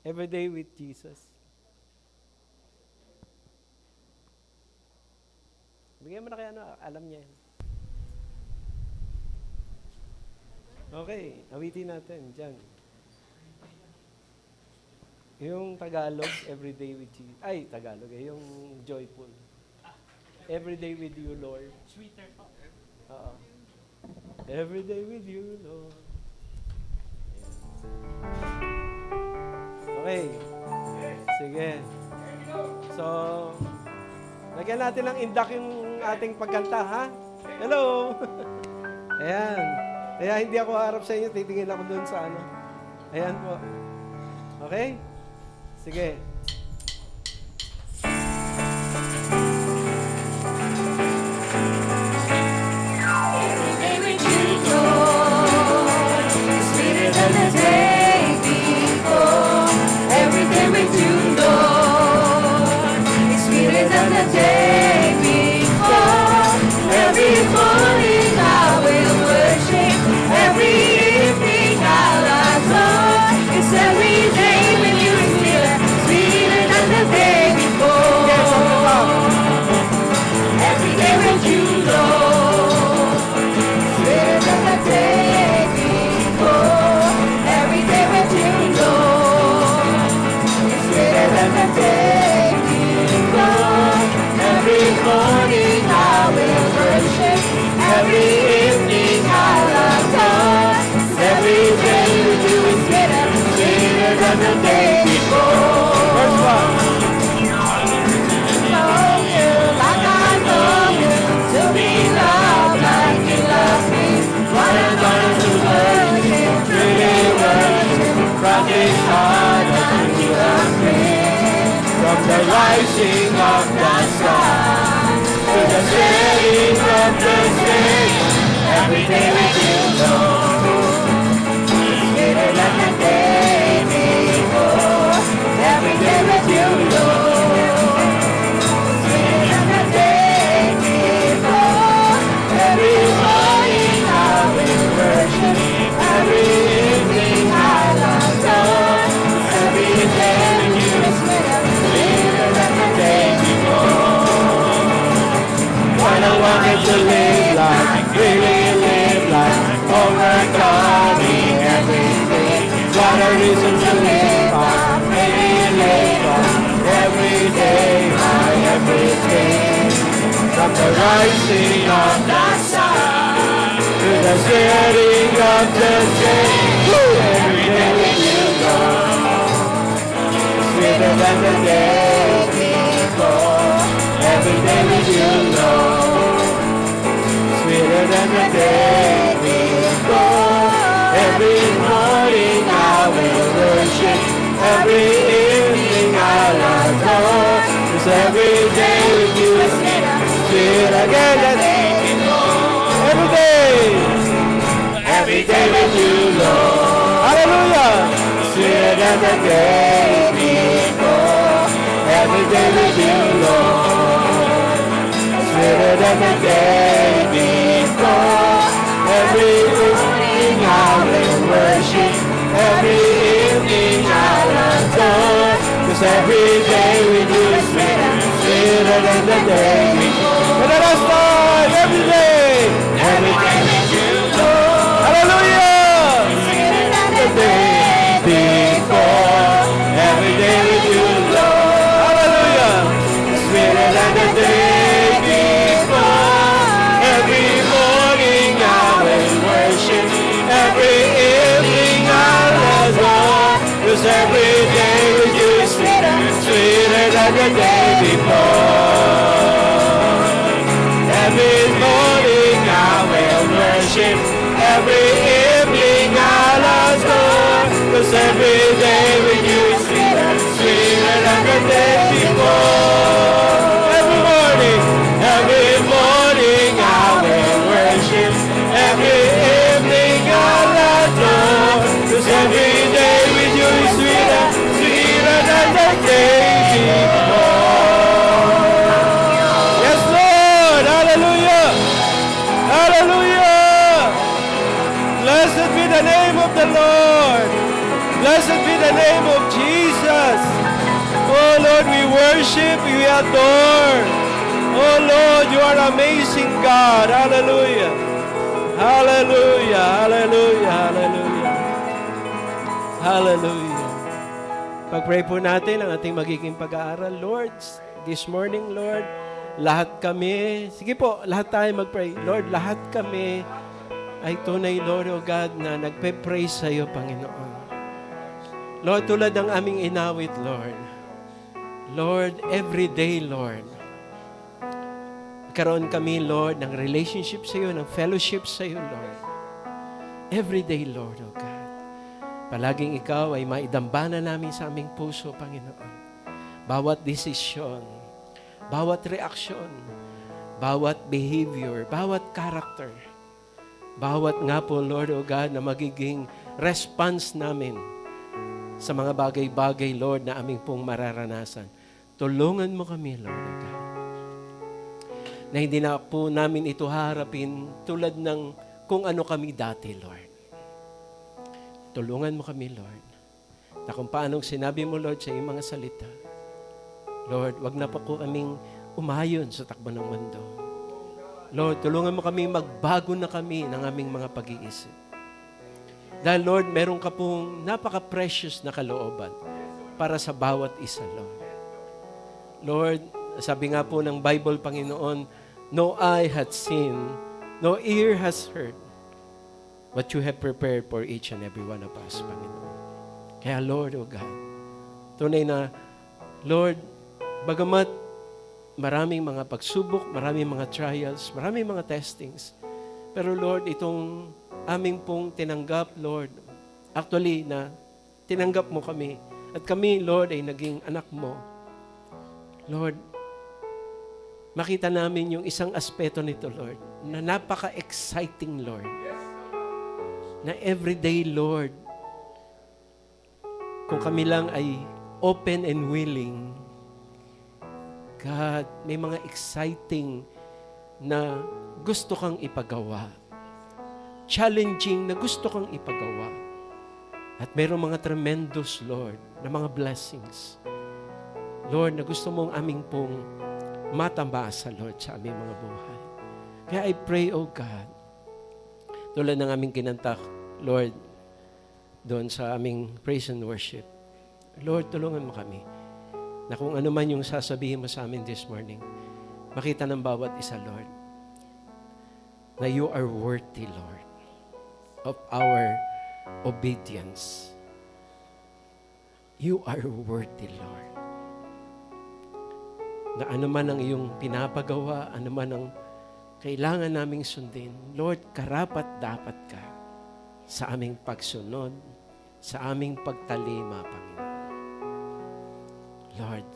Every day with Jesus. Bigyan mo na kaya alam niya yan. Okay, awitin natin dyan. Yung Tagalog, everyday with Jesus. Ay, Tagalog yung joyful. Everyday with you, Lord. Sweeter po. Oo. Everyday with you, Lord. Okay. Sige. So, lagyan natin ng indak yung ating pagkanta, ha? Hello! Ayan. Kaya hindi ako harap sa inyo, titingin ako dun sa ano. Ayan po. Okay? Sige. Every day with you, Lord, is sweeter than the day before. Every day with you, Lord, is sweeter than the day before. Every morning I will worship, every evening I'll adore. It's every day with you is sweeter, sweeter than the day before. Every day with you, Lord, sweeter than the day before. Every day with you, Lord, is sweeter than the day before. Every morning I will worship, every evening I'll adore. 'Cause every day with you is sweeter, sweeter than the day before. First one. Know you like I know you, to be loved like you love me. What I'm gonna do, worship, truly worship, from this heart that you are free. From the rising of the sun To the setting of the same, every day with you, Lord, is sweeter than the day before. Every day with you, Lord, sweeter than the day before. Every morning I will worship, every evening I'll adore. Every day with you is sweeter, sweeter than the day before. What I wanted to live like, really live like, overcoming everything. What a reason to live up, really live up, every day, my everything. From the rising of the sun to the setting of the same. Every day with you, Lord, sweeter than the day before. Every day with you, Lord, sweeter than the day before. Every morning I will worship, every evening I'll adore. 'Cause every day with you is sweeter again than the day before. Every day. Every day with you, Lord. Hallelujah. Sweeter than the day before. Every day with you, Lord. Sweeter than the day before. Every morning I will worship, every evening I'll adore. 'Cause every day with you is sweeter, sweeter than the day before. For the last time, every day. Every day with you, Lord. Hallelujah. Sweeter than The day before. Every day with you, Lord. Hallelujah. Sweeter than the day before. Every morning I will worship, every evening I'll adore. 'Cause every day with you is sweeter, sweeter than the day before. Every morning I will worship, every evening I'll adore. 'Cause every day with you is sweeter, sweeter than the day before. Every morning I will worship, every evening I'll adore. 'Cause every day with you is sweeter, sweeter than the day before. Jesus. Oh Lord, we worship, we adore. Oh Lord, you are amazing God. Hallelujah. Hallelujah, hallelujah, hallelujah. Hallelujah. Pag-pray po natin ang ating magiging pag-aaral. Lord, this morning, Lord, lahat kami, sige po, lahat tayo mag-pray. Lord, lahat kami ay tunay, Lord, O God, na nagpe-praise sa iyo, Panginoon. Lord, tulad ng aming inawit, Lord. Lord, every day, Lord, karoon kami, Lord, ng relationship sa iyo, ng fellowship sa iyo, Lord. Every day, Lord, O God. Palaging ikaw ay maidambana namin sa aming puso, Panginoon. Bawat desisyon, bawat reaksyon, bawat behavior, bawat character, bawat nga po, Lord, O God, na magiging response namin sa mga bagay-bagay, Lord, na aming pong mararanasan. Tulungan mo kami, Lord, O God, na hindi na po namin ito harapin tulad ng kung ano kami dati, Lord. Tulungan mo kami, Lord, na kung paanong sinabi mo, Lord, sa iyong mga salita. Lord, wag na pa po kaming umayon sa takbo ng mundo. Lord, tulungan mo kami, magbago na kami ng aming mga pag-iisip. Dahil, Lord, meron ka pong napaka-precious na kalooban para sa bawat isa, Lord. Lord, sabi nga po ng Bible, Panginoon, no eye hath seen, no ear has heard, what you have prepared for each and every one of us, Panginoon. Kaya, Lord, O God, tunay na, Lord, bagamat maraming mga pagsubok, maraming mga trials, maraming mga testings, pero, Lord, itong aming pong tinanggap, Lord, actually na tinanggap mo kami, at kami, Lord, ay naging anak mo. Lord, makita namin yung isang aspeto nito, Lord, na napaka-exciting, Lord. Na everyday, Lord, kung kami lang ay open and willing, God, may mga exciting na gusto kang ipagawa. Challenging na gusto kang ipagawa. At mayroong mga tremendous, Lord, na mga blessings. Lord, na gusto mong aming pong matambasa, Lord, sa aming mga buhay. Kaya I pray, oh God, tulad ng aming kinanta, Lord, doon sa aming praise and worship. Lord, tulungan mo kami na kung ano man yung sasabihin mo sa amin this morning, makita ng bawat isa, Lord, na you are worthy, Lord, of our obedience. You are worthy, Lord. Na ano man ang iyong pinapagawa, ano man ang kailangan naming sundin, Lord, karapat-dapat ka sa aming pagsunod, sa aming pagtalima, Panginoon. Lord,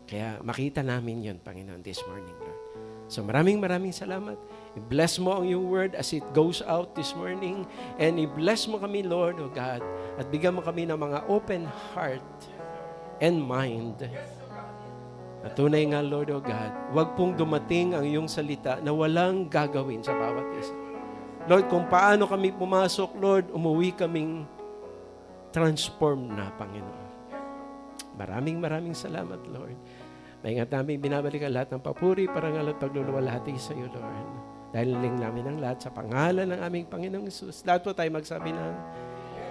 kaya makita namin yun, Panginoon, this morning, Lord. So maraming salamat. I-bless mo ang iyong word as it goes out this morning. And i-bless mo kami, Lord, O God, at bigyan mo kami ng mga open heart and mind. At tunay nga, Lord, O God, huwag pong dumating ang iyong salita na walang gagawin sa bawat isa. Lord, kung paano kami pumasok, Lord, umuwi kaming transform na, Panginoon. Maraming salamat, Lord. Maingat namin binabalik ang lahat ng papuri, parangal at pagluluwalhati sa iyo, Lord. Dahil ling namin ang lahat sa pangalan ng aming Panginoong Jesus. Lahat po tayo magsabi ng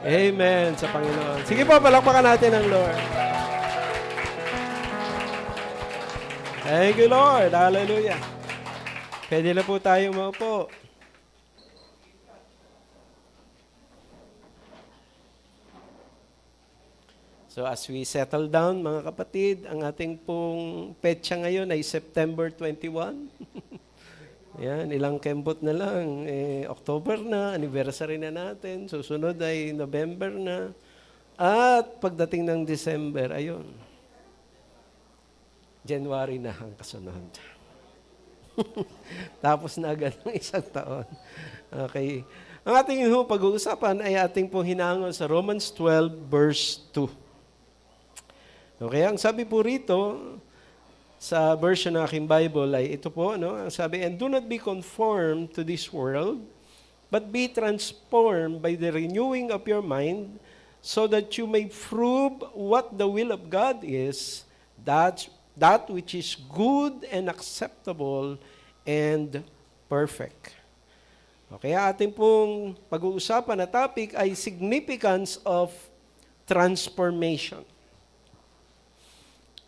Amen sa Panginoon. Sige po, palakpakan natin ang Lord. Thank you, Lord. Hallelujah. Pwede na po tayong maupo. So as we settle down, mga kapatid, ang ating pong petsa ngayon ay September 21. Yan, ilang kembot na lang. October na, anniversary na natin. Susunod ay November na. At pagdating ng December, ayun. January na ang kasunod. Tapos na agad ng isang taon. Okay. Ang ating pag-uusapan ay ating pong hinangon sa Romans 12 verse 2. Okay, ang sabi po rito sa version ng aking Bible ay ito po, no? Ang sabi, and do not be conformed to this world, but be transformed by the renewing of your mind, so that you may prove what the will of God is, that which is good and acceptable and perfect. Okay, ating pong pag-uusapan na topic ay significance of transformation.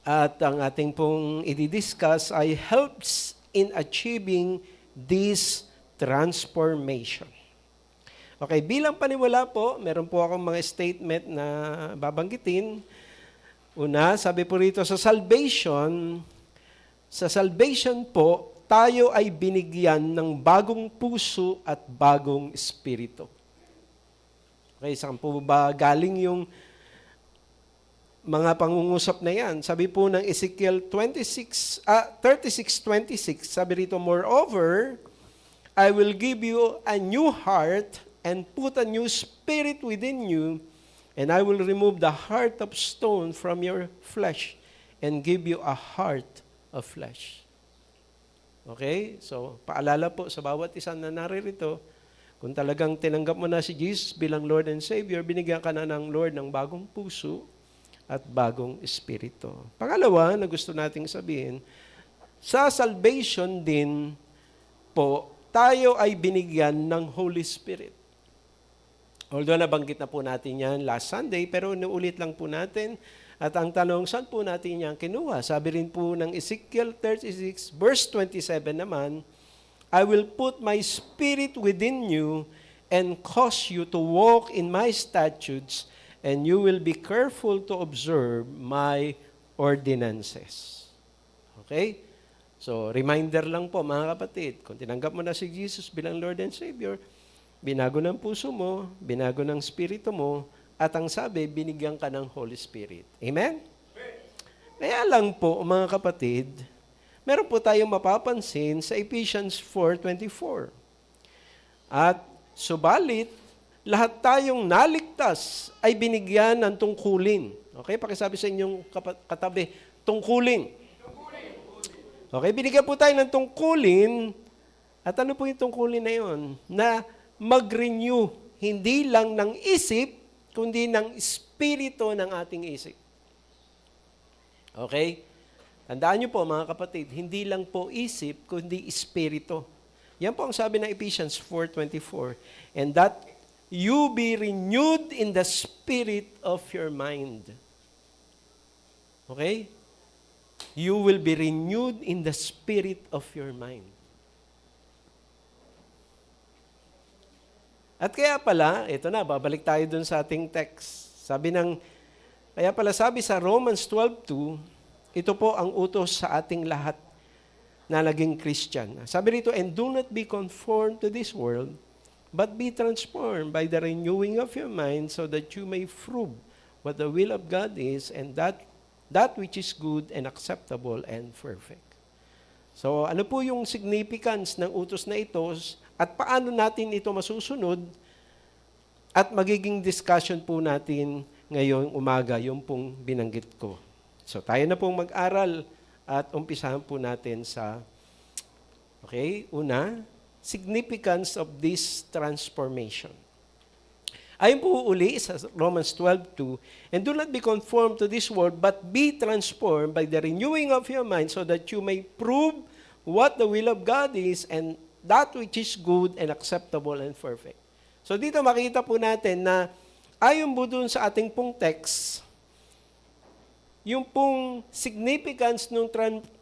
At ang ating pong i-discuss ay helps in achieving this transformation. Okay, bilang panimula po, meron po akong mga statement na babanggitin. Una, sabi po rito sa salvation po, tayo ay binigyan ng bagong puso at bagong espiritu. Okay, saan po ba galing yung mga pangungusap na yan? Sabi po ng Ezekiel 36:26, sabi rito, moreover, I will give you a new heart and put a new spirit within you, and I will remove the heart of stone from your flesh and give you a heart of flesh. Okay? So, paalala po sa bawat isa na naririto, kung talagang tinanggap mo na si Jesus bilang Lord and Savior, binigyan ka na ng Lord ng bagong puso at bagong espiritu. Pangalawa na gusto nating sabihin, sa salvation din po, tayo ay binigyan ng Holy Spirit. Although nabanggit na po natin yan last Sunday, pero inuulit lang po natin. At ang tanong, saan po natin yan kinuha? Sabi rin po ng Ezekiel 36, verse 27 naman, I will put my spirit within you and cause you to walk in my statutes, and you will be careful to observe my ordinances. Okay? So, reminder lang po mga kapatid, kung tinanggap mo na si Jesus bilang Lord and Savior, binago ng puso mo, binago ng spirito mo, at ang sabi, binigyan ka ng Holy Spirit. Amen? Kaya lang po, mga kapatid, meron po tayong mapapansin sa Ephesians 4:24. At subalit, lahat tayong naligtas ay binigyan ng tungkulin. Okay? Pakisabi sa inyong katabi, tungkulin. Okay? Binigyan po tayo ng tungkulin. At ano po yung tungkulin na yun? Na mag-renew, hindi lang ng isip, kundi ng espiritu ng ating isip. Okay? Tandaan niyo po mga kapatid, hindi lang po isip, kundi espiritu. Yan po ang sabi ng Ephesians 4:24. And that you be renewed in the spirit of your mind. Okay? You will be renewed in the spirit of your mind. At kaya pala, ito na, babalik tayo dun sa ating text. Kaya pala sabi sa Romans 12:2, ito po ang utos sa ating lahat na naging Christian. Sabi rito, and do not be conformed to this world, but be transformed by the renewing of your mind so that you may prove what the will of God is and that which is good and acceptable and perfect. So, ano po yung significance ng utos na ito at paano natin ito masusunod at magiging discussion po natin ngayong umaga, yung pong binanggit ko. So, tayo na pong mag-aral at umpisahan po natin sa, una, significance of this transformation. Ayon po uli sa Romans 12:2, and do not be conformed to this world, but be transformed by the renewing of your mind so that you may prove what the will of God is and that which is good and acceptable and perfect. So dito makita po natin na ayon po dun sa ating pong text, yung pong significance ng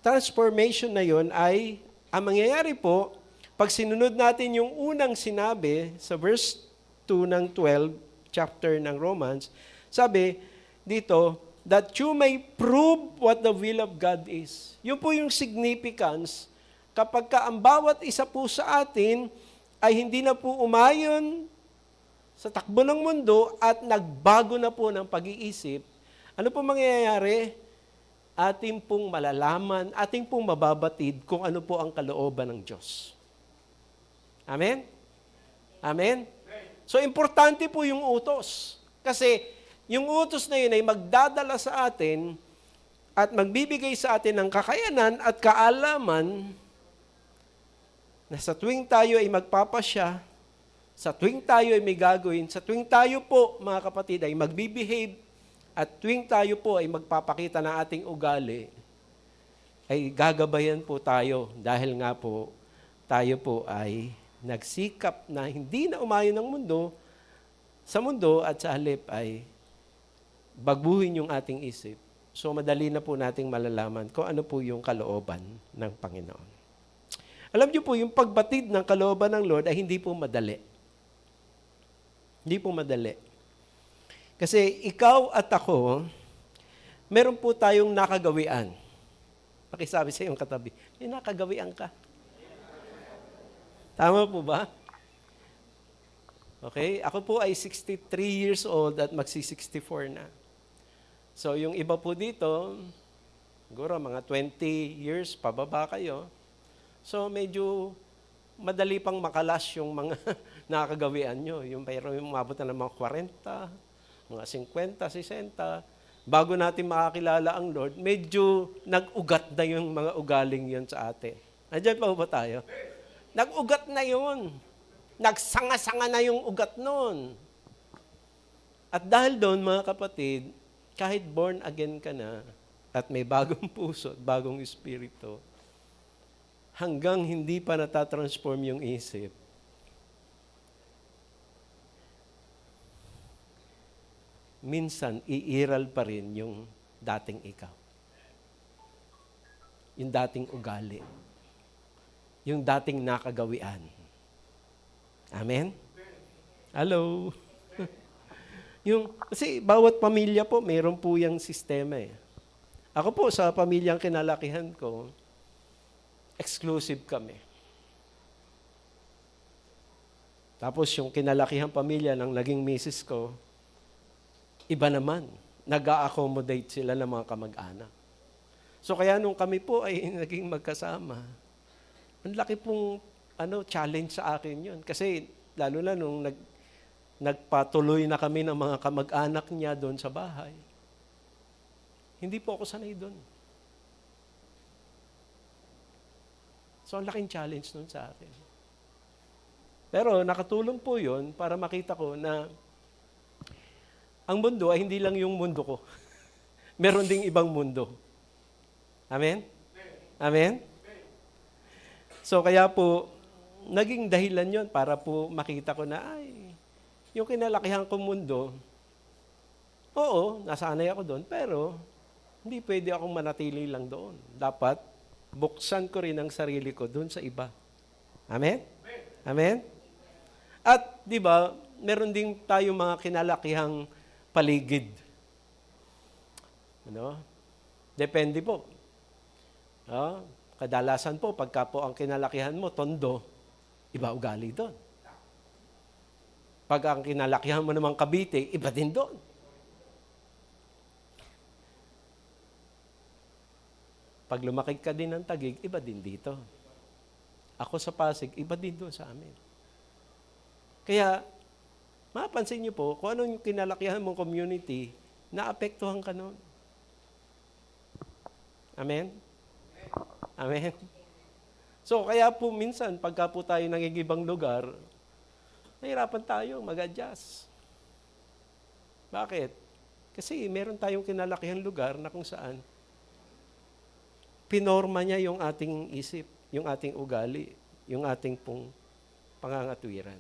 transformation na yon ay, ang mangyayari po, pag sinunod natin yung unang sinabi sa verse 2 ng 12, chapter ng Romans, sabi dito, that you may prove what the will of God is. Yun po yung significance kapag ka ang bawat isa po sa atin ay hindi na po umayon sa takbo ng mundo at nagbago na po ng pag-iisip, ano po mangyayari? Ating pong malalaman, ating pong mababatid kung ano po ang kalooban ng Diyos. Amen? Amen? So, importante po yung utos. Kasi, yung utos na yun ay magdadala sa atin at magbibigay sa atin ng kakayanan at kaalaman na sa tuwing tayo ay magpapasya Sa tuwing tayo ay may gagawin, sa tuwing tayo po, mga kapatid, ay magbibehave, at tuwing tayo po ay magpapakita ng ating ugali, ay gagabayan po tayo dahil nga po tayo po ay nagsikap na hindi na umayon ng mundo sa mundo at sa halip ay baguhin yung ating isip. So madali na po nating malalaman kung ano po yung kalooban ng Panginoon. Alam niyo po, yung pagbatid ng kalooban ng Lord ay hindi po madali. Hindi po madali. Kasi ikaw at ako, meron po tayong nakagawian. Pakisabi sa iyong katabi, may nakagawian ka. Tama po ba? Okay? Ako po ay 63 years old at magsi-64 na. So yung iba po dito, siguro mga 20 years pababa kayo. So medyo madali pang makalas yung mga nakagawian nyo. Yung mayroon yung umabot na ng mga 40, mga 50, 60. Bago natin makakilala ang Lord, medyo nag-ugat na yung mga ugaling yun sa atin. Nandiyan pa ba tayo? Nag-ugat na yun. Nagsanga-sanga na yung ugat nun. At dahil doon, mga kapatid, kahit born again ka na, at may bagong puso at bagong espiritu, hanggang hindi pa natatransform yung isip, minsan iiral pa rin yung dating ikaw. Yung dating ugali. Yung dating nakagawian. Amen? Hello? Kasi bawat pamilya po, mayroon po yung sistema eh. Ako po, sa pamilyang kinalakihan ko, exclusive kami. Tapos yung kinalakihang pamilya ng naging misis ko, iba naman. Nag-a-accommodate sila ng mga kamag-anak. So kaya nung kami po ay naging magkasama, ang laki pong challenge sa akin yun. Kasi lalo na nung nagpatuloy na kami ng mga kamag-anak niya doon sa bahay, hindi po ako sanay doon. So ang laking challenge nun sa akin. Pero nakatulong po yun para makita ko na ang mundo ay hindi lang yung mundo ko. Meron ding ibang mundo. Amen? Amen? So kaya po, naging dahilan yon para po makita ko na, yung kinalakihan kong mundo, oo, nasanay ako doon, pero hindi pwede akong manatili lang doon. Dapat, buksan ko rin ang sarili ko doon sa iba. Amen? Amen? At, di ba, meron din tayo mga kinalakihang paligid. Depende po. Kadalasan po, pagka po ang kinalakihan mo, tondo, iba ugali doon. Pag ang kinalakihan mo naman Cavite, iba din doon. Pag lumaki ka din ng Taguig, iba din dito. Ako sa Pasig, iba din doon sa amin. Kaya, mapansin niyo po, kung anong kinalakihan mong community, naapektuhan ka noon. Amen? Amen? So, kaya po minsan, pagka po tayo nangigibang lugar, nahirapan tayo mag-adjust. Bakit? Kasi meron tayong kinalakihang lugar na kung saan pinorma niya yung ating isip, yung ating ugali, yung ating pong pangangatwiran.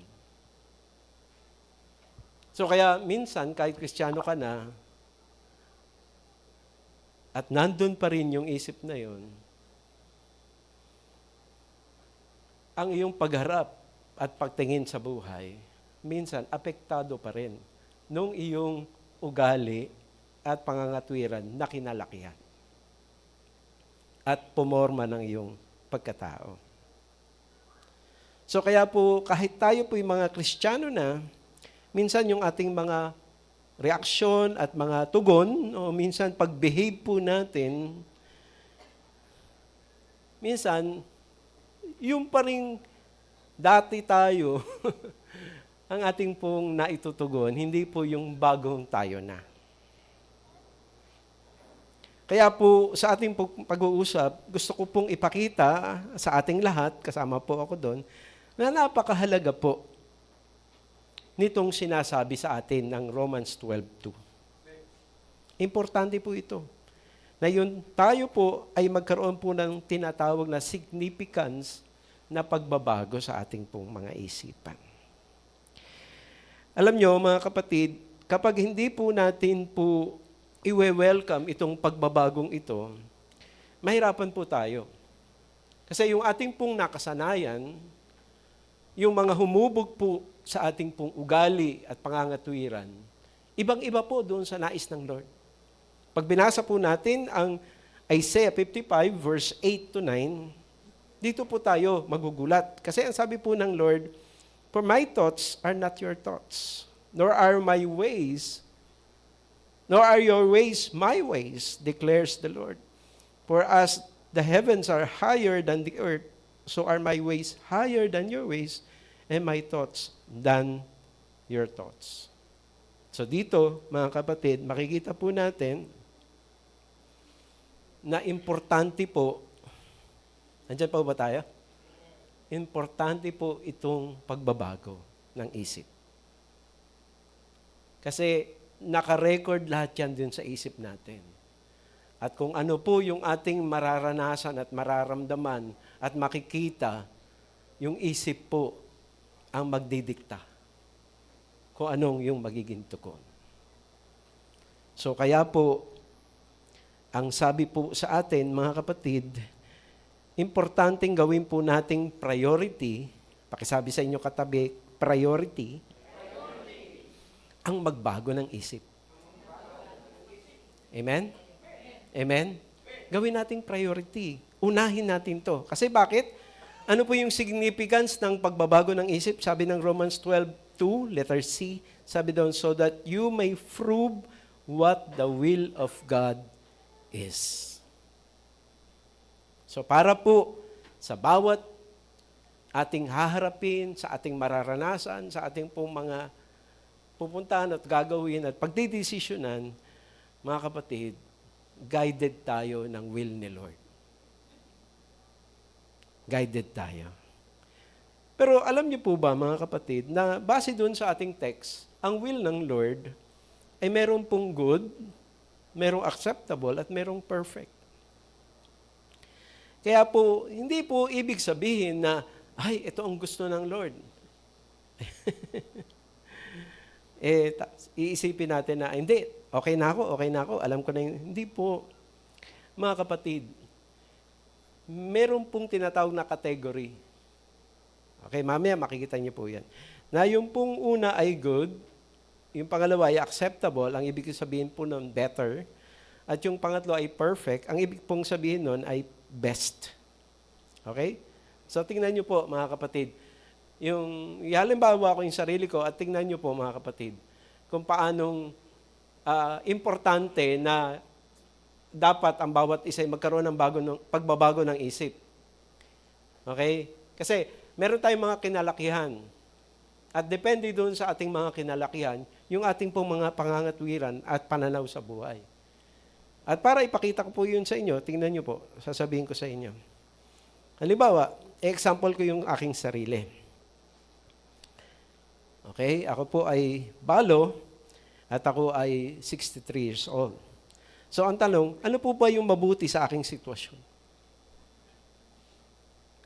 So kaya minsan, kahit Kristiyano ka na, at nandun pa rin yung isip na yon, ang iyong pagharap at pagtingin sa buhay, minsan apektado pa rin nung iyong ugali at pangangatwiran na kinalakihan at pumorma ng iyong pagkatao. So kaya po, kahit tayo po yung mga Kristiyano na, minsan yung ating mga reaksyon at mga tugon, o minsan pag-behave po natin, minsan, yung pa rin dati tayo, ang ating pong naitutugon, hindi po yung bagong tayo na. Kaya po sa ating pag-uusap, gusto ko pong ipakita sa ating lahat, kasama po ako doon, na napakahalaga po nitong sinasabi sa atin ng Romans 12:2. Importante po ito. Na yun, tayo po ay magkaroon po ng tinatawag na significance na pagbabago sa ating pong mga isipan. Alam nyo, mga kapatid, kapag hindi po natin po i-welcome itong pagbabagong ito, mahirapan po tayo. Kasi yung ating pong nakasanayan, yung mga humubog po sa ating pong ugali at pangangatwiran, ibang-iba po doon sa nais ng Lord. Pag binasa po natin ang Isaiah 55 verse 8 to 9, dito po tayo magugulat. Kasi ang sabi po ng Lord, "For my thoughts are not your thoughts, nor are your ways my ways, declares the Lord. For as the heavens are higher than the earth, so are my ways higher than your ways, and my thoughts than your thoughts." So dito, mga kapatid, makikita po natin na importante po, nandiyan pa ba tayo? Importante po itong pagbabago ng isip. Kasi naka-record lahat yan din sa isip natin. At kung ano po yung ating mararanasan at mararamdaman at makikita, yung isip po ang magdidikta kung anong yung magiging tugon. So kaya po, ang sabi po sa atin, mga kapatid, importanteng gawin po nating priority, pakisabi sa inyo katabi, priority, ang magbago ng isip. Amen? Amen? Gawin nating priority. Unahin natin to. Kasi bakit? Ano po yung significance ng pagbabago ng isip? Sabi ng Romans 12:2, letter C, sabi doon, "So that you may prove what the will of God is." So para po sa bawat ating haharapin, sa ating mararanasan, sa ating pong mga pupuntahan at gagawin at pagdidesisyonan, mga kapatid, guided tayo ng will ni Lord. Guided tayo. Pero alam niyo po ba, mga kapatid, na base doon sa ating text, ang will ng Lord ay meron pong good, merong acceptable, at merong perfect. Kaya po, hindi po ibig sabihin na, ay, ito ang gusto ng Lord. Iisipin natin na, hindi, okay na ako, alam ko na yun. Hindi po, mga kapatid, meron pong tinatawag na category. Okay, mamaya makikita niyo po yan. Na yung pong una ay good, yung pangalawa ay acceptable, ang ibig sabihin po nun better, at yung pangatlo ay perfect, ang ibig pong sabihin nun ay best. Okay? So tingnan niyo po, mga kapatid, halimbawa ko yung sarili ko at tingnan niyo po, mga kapatid, kung paanong importante na dapat ang bawat isa ay magkaroon ng pagbabago ng isip. Okay? Kasi meron tayong mga kinalakihan. At depende doon sa ating mga kinalakihan, yung ating pong mga pangangatwiran at pananaw sa buhay. At para ipakita ko po yun sa inyo, tingnan nyo po, sasabihin ko sa inyo. Halimbawa, example ko yung aking sarili. Okay, ako po ay balo at ako ay 63 years old. So ang tanong, ano po ba yung mabuti sa aking sitwasyon?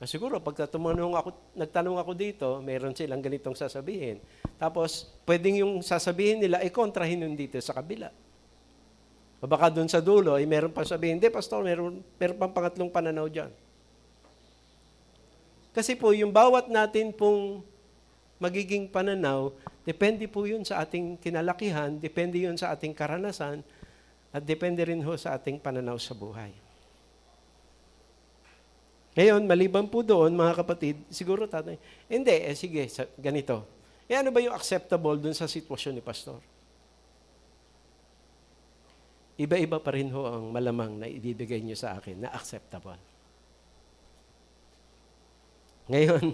Kasi siguro, pag nagtanong ako dito, meron silang ganitong sasabihin. Tapos, pwedeng yung sasabihin nila, kontrahin yun dito sa kabila. O baka doon sa dulo, meron pang sabihin, hindi, pastor, meron pang pangatlong pananaw dyan. Kasi po, yung bawat natin pong magiging pananaw, depende po yun sa ating kinalakihan, depende yun sa ating karanasan, at depende rin ho sa ating pananaw sa buhay. Ngayon, maliban po doon, mga kapatid, siguro tatay, hindi, sige, ganito. Ano ba yung acceptable doon sa sitwasyon ni pastor? Iba-iba pa rin ho ang malamang na ibibigay niyo sa akin na acceptable. Ngayon,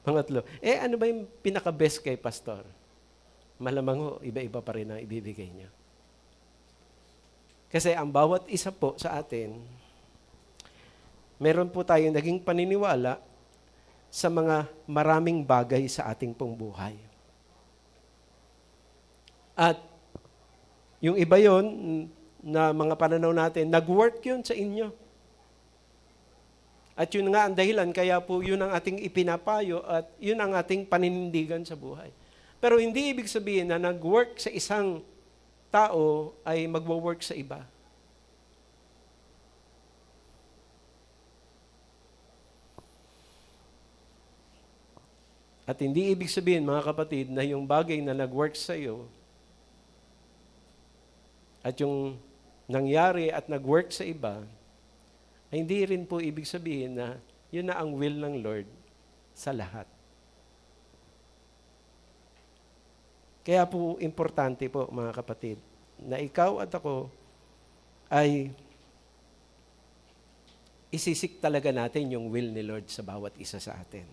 pangatlo, ano ba yung pinaka-best kay pastor? Malamang ho, iba-iba pa rin ang ibibigay niyo. Kasi ang bawat isa po sa atin, meron po tayong naging paniniwala sa mga maraming bagay sa ating pong buhay. At yung iba yon na mga pananaw natin, nag-work yun sa inyo. At yun nga ang dahilan, kaya po yun ang ating ipinapayo at yun ang ating paninindigan sa buhay. Pero hindi ibig sabihin na nag-work sa isang tao ay magwo-work sa iba. At hindi ibig sabihin, mga kapatid, na yung bagay na nag-work sa iyo at yung nangyari at nag-work sa iba, ay hindi rin po ibig sabihin na yun na ang will ng Lord sa lahat. Kaya po importante po, mga kapatid, na ikaw at ako ay isisik talaga natin yung will ni Lord sa bawat isa sa atin.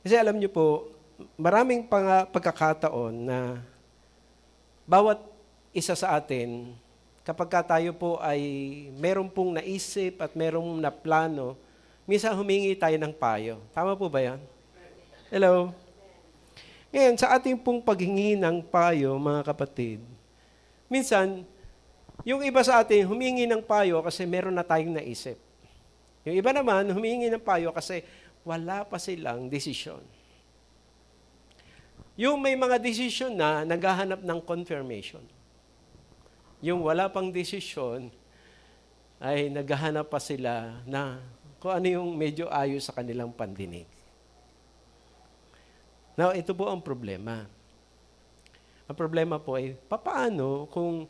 Kasi alam niyo po, maraming pagkakataon na bawat isa sa atin, kapag tayo po ay meron pong naisip at meron na plano, minsan humingi tayo ng payo. Tama po ba yan? Hello? Ngayon, sa ating pong paghingi ng payo, mga kapatid, minsan, yung iba sa atin humingi ng payo kasi meron na tayong naisip. Yung iba naman, humingi ng payo kasi wala pa silang desisyon. Yung may mga desisyon na naghahanap ng confirmation. Yung wala pang desisyon ay naghahanap pa sila na kung ano yung medyo ayos sa kanilang pandinig. Now, ito po ang problema. Ang problema po ay, papaano kung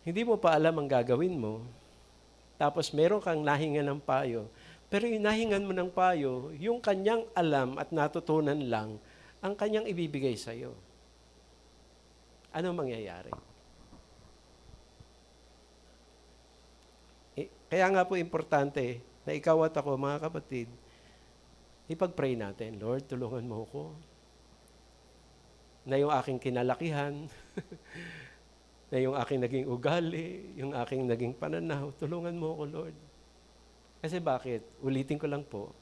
hindi mo pa alam ang gagawin mo, tapos meron kang nahinga ng payo, pero yung nahingan mo ng payo, yung kanyang alam at natutunan lang, ang kanyang ibibigay sa iyo. Ano mangyayari? Kaya nga po importante na ikaw at ako, mga kapatid, ipag-pray natin, Lord, tulungan mo ako na yung aking kinalakihan, na yung aking naging ugali, yung aking naging pananaw, tulungan mo ako, Lord. Kasi bakit? Ulitin ko lang po,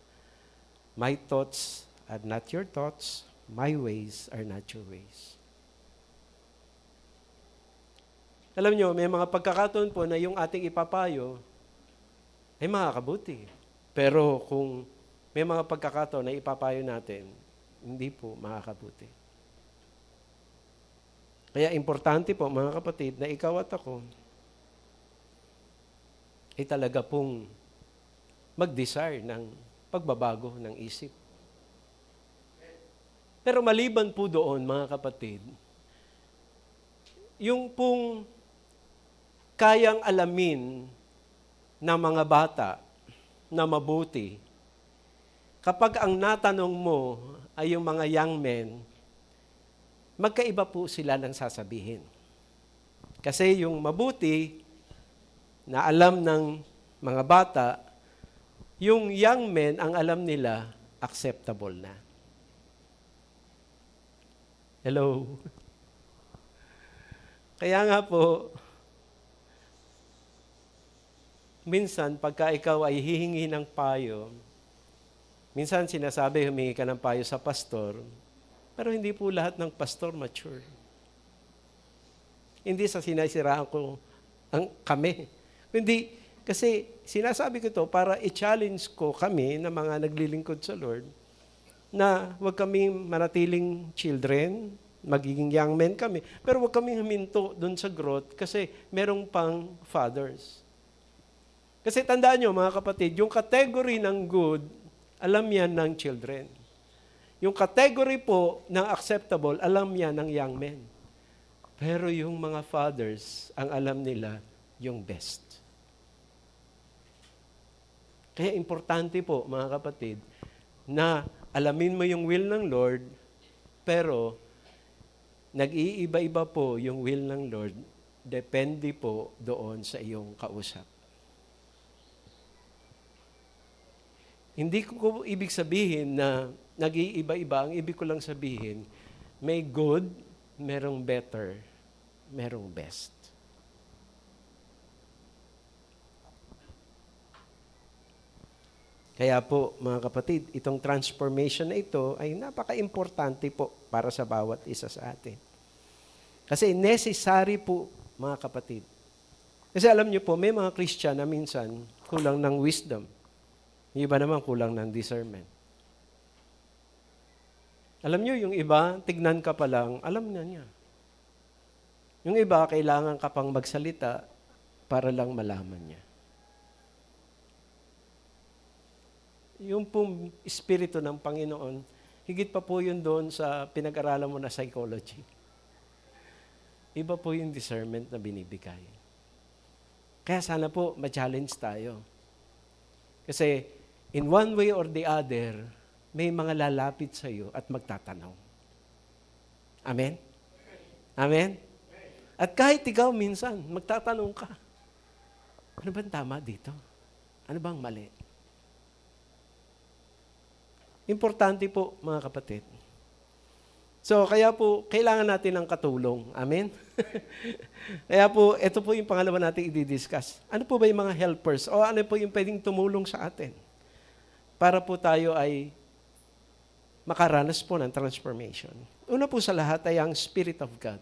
my thoughts are not your thoughts, my ways are not your ways. Alam nyo, may mga pagkakataon po na yung ating ipapayo ay makakabuti. Pero kung may mga pagkakataon na ipapayo natin, hindi po makakabuti. Kaya importante po, mga kapatid, na ikaw at ako ay talaga pong mag-desire ng pagbabago ng isip. Pero maliban po doon, mga kapatid, yung pong kayang alamin ng mga bata na mabuti, kapag ang natanong mo ay yung mga young men, magkaiba po sila ng sasabihin. Kasi yung mabuti na alam ng mga bata, yung young men, ang alam nila, acceptable na. Hello? Kaya nga po, minsan, pagka ikaw ay hihingi ng payo, minsan sinasabi, humingi ka ng payo sa pastor, pero hindi po lahat ng pastor mature. Hindi sa sinasiraan ko kami. Hindi, kasi sinasabi ko to para i-challenge ko kami na mga naglilingkod sa Lord na huwag kaming manatiling children, magiging young men kami, pero huwag kaming huminto dun sa growth kasi merong pang fathers. Kasi tandaan nyo, mga kapatid, yung category ng good, alam yan ng children. Yung category po ng acceptable, alam yan ng young men. Pero yung mga fathers, ang alam nila, yung best. Kaya importante po, mga kapatid, na alamin mo yung will ng Lord, pero nag-iiba-iba po yung will ng Lord, depende po doon sa iyong kausap. Hindi ko ibig sabihin na nag-iiba-iba, ang ibig ko lang sabihin, may good, merong better, merong best. Kaya po, mga kapatid, itong transformation na ito ay napaka-importante po para sa bawat isa sa atin. Kasi necessary po, mga kapatid. Kasi alam niyo po, may mga Christian na minsan kulang ng wisdom. Yung iba naman kulang ng discernment. Alam niyo, yung iba, tignan ka pa lang, alam na niya. Yung iba, kailangan ka pang magsalita para lang malaman niya. Yung pong Espiritu ng Panginoon, higit pa po yun doon sa pinag-aralan mo na psychology. Iba po yung discernment na binibigay. Kaya sana po, ma-challenge tayo. Kasi, in one way or the other, may mga lalapit sa iyo at magtatanong. Amen? Amen? At kahit ikaw minsan, magtatanong ka, ano bang tama dito? Ano bang mali? Importante po, mga kapatid. So, kaya po, kailangan natin ng katulong. Amen? Kaya po, ito po yung pangalawa natin i-discuss. Ano po ba yung mga helpers? O ano po yung pwedeng tumulong sa atin? Para po tayo ay makaranas po ng transformation. Una po sa lahat ay ang Spirit of God.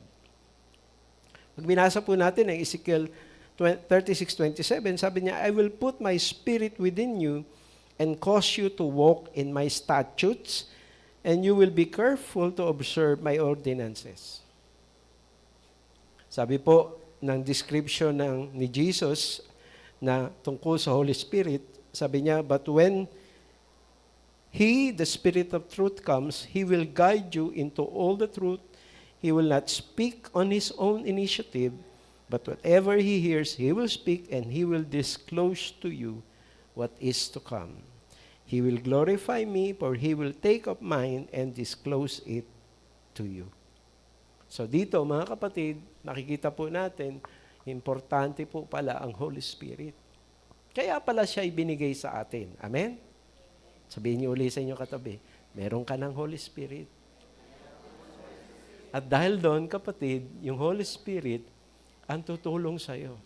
Pag binasa po natin ang Ezekiel 36:27, sabi niya, I will put my spirit within you and cause you to walk in my statutes, and you will be careful to observe my ordinances. Sabi po ng description ni Jesus na tungkol sa Holy Spirit, sabi niya, but when He, the Spirit of truth, comes, He will guide you into all the truth. He will not speak on His own initiative, but whatever He hears, He will speak, and He will disclose to you what is to come. He will glorify me, for He will take up mine and disclose it to you. So dito, mga kapatid, nakikita po natin, importante po pala ang Holy Spirit. Kaya pala siya ibinigay sa atin. Amen? Sabihin niyo uli sa inyong katabi, meron ka ng Holy Spirit. At dahil doon, kapatid, yung Holy Spirit ang tutulong sa iyo.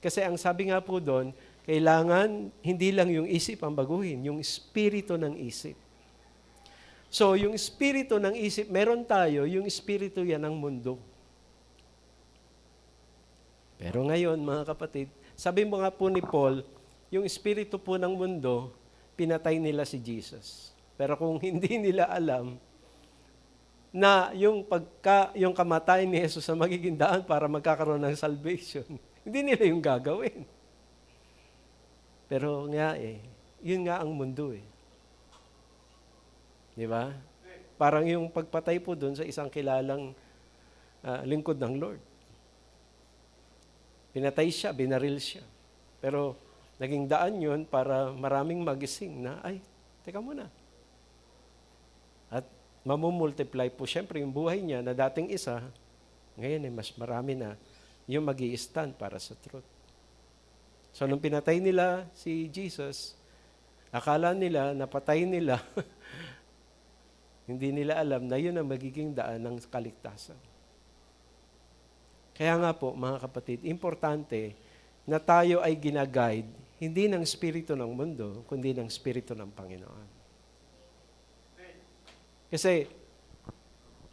Kasi ang sabi nga po doon, kailangan hindi lang yung isip ang baguhin, yung espiritu ng isip. So, yung espiritu ng isip, meron tayo, yung espiritu yan ng mundo. Pero ngayon, mga kapatid, sabi mo nga po ni Paul, yung espiritu po ng mundo, pinatay nila si Jesus. Pero kung hindi nila alam na yung kamatayan ni Jesus sa magiging daan para magkakaroon ng salvation, hindi nila yung gagawin. Pero nga yun nga ang mundo Di ba? Parang yung pagpatay po doon sa isang kilalang lingkod ng Lord. Pinatay siya, binaril siya. Pero naging daan yun para maraming magising na, ay, teka muna. At mamumultiply po siyempre yung buhay niya na dating isa, ngayon mas marami na yung mag-i-stand para sa truth. So, nung pinatay nila si Jesus, akala nila, napatay nila, hindi nila alam na yun ang magiging daan ng kaligtasan. Kaya nga po, mga kapatid, importante na tayo ay ginaguide, hindi ng spirito ng mundo, kundi ng spirito ng Panginoon. Kasi,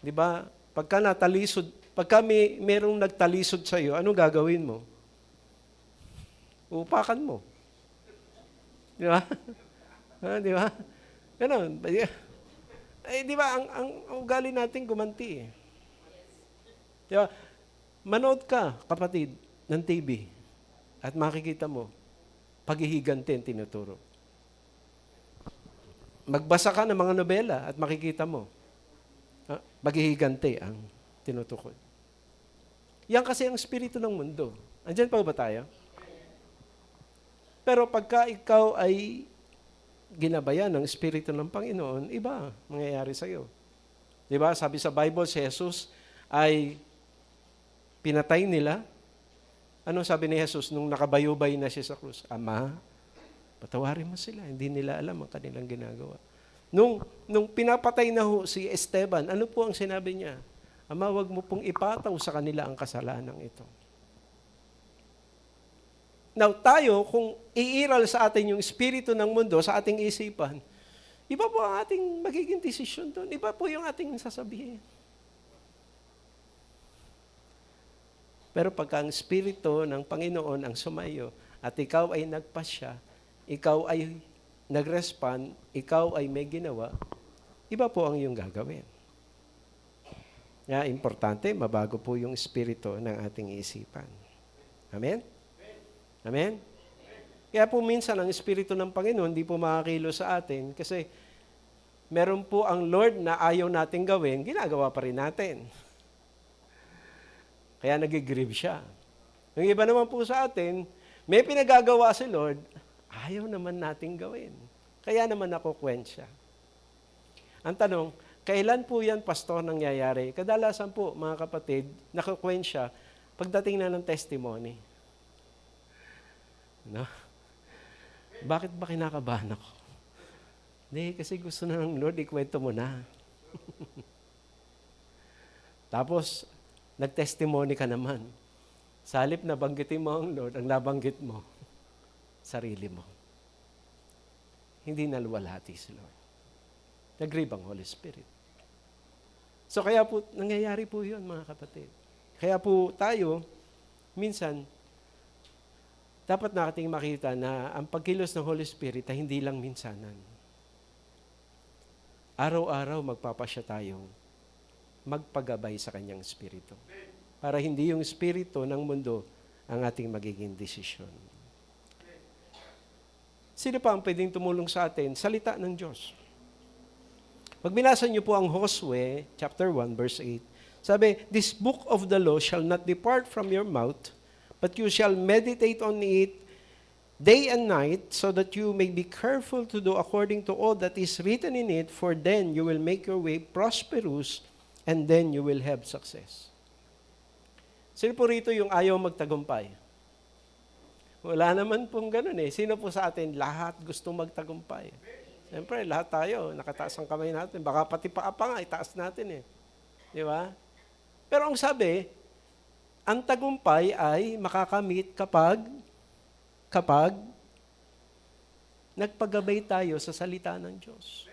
di ba, pagka merong nagtalisod sa iyo, anong gagawin mo? Upakan mo. Di ba? Di ba? Ganon. Di ba, ang ugali natin gumanti Di ba? Manood ka, kapatid, ng TV at makikita mo, paghihiganti ang tinuturo. Magbasa ka ng mga nobela at makikita mo, paghihiganti ang tinutukoy. Yan kasi ang spirito ng mundo. Andyan pa ba tayo? Pero pagka ikaw ay ginabayan ng Espiritu ng Panginoon, iba mangyayari sa iyo. Di ba? Sabi sa Bible, si Jesus ay pinatay nila. Ano sabi ni Jesus nung nakabayubay na siya sa krus? Ama, patawarin mo sila. Hindi nila alam ang kanilang ginagawa. Nung pinapatay na si Esteban, ano po ang sinabi niya? Ama, wag mo pong ipataw sa kanila ang kasalanan ito. Now, tayo, kung iiral sa atin yung espiritu ng mundo, sa ating isipan, iba po ang ating magiging desisyon doon. Iba po yung ating sasabihin. Pero pagka ang Espiritu ng Panginoon ang sumayo at ikaw ay nagpasya, ikaw ay nag-respond, ikaw ay may ginawa, iba po ang iyong gagawin. Kaya importante, mabago po yung Espiritu ng ating isipan. Amen? Amen? Kaya po minsan ang Espiritu ng Panginoon hindi po makakilo sa atin kasi meron po ang Lord na ayaw natin gawin, ginagawa pa rin natin. Kaya nag-grieve siya. Yung iba naman po sa atin, may pinagagawa si Lord, ayaw naman natin gawin. Kaya naman nakukwensya. Ang tanong, kailan po yan, pastor, nangyayari? Kadalasan po, mga kapatid, nakukwensya pagdating na ng testimony. No? Bakit ba kinakabahan ako? Hindi, kasi gusto na ng Lord, ikwento mo na. Tapos, nag-testimony ka naman. Sa halip na banggitin mo ang Lord, ang nabanggit mo, sarili mo. Hindi naluwalhati si Lord. Nag-grieve ang Holy Spirit. So kaya po, nangyayari po yun, mga kapatid. Kaya po tayo, minsan, dapat nating makita na ang pagkilos ng Holy Spirit ay hindi lang minsanan. Araw-araw magpapasya tayong magpagabay sa kanyang Espiritu. Para hindi yung Espiritu ng mundo ang ating magiging desisyon. Sino pa ang pwedeng tumulong sa atin? Salita ng Diyos. Pag binasa niyo po ang Josue, chapter 1, verse 8, sabi, "This book of the law shall not depart from your mouth, but you shall meditate on it day and night, so that you may be careful to do according to all that is written in it, for then you will make your way prosperous, and then you will have success." Sino po rito yung ayaw magtagumpay? Wala naman pong ganun eh. Sino po sa atin? Lahat gusto magtagumpay. Siyempre, lahat tayo, nakataas ang kamay natin. Baka pati paa pa nga, itaas natin eh. Di ba? Pero ang sabi, ang tagumpay ay makakamit kapag nagpagabay tayo sa salita ng Diyos.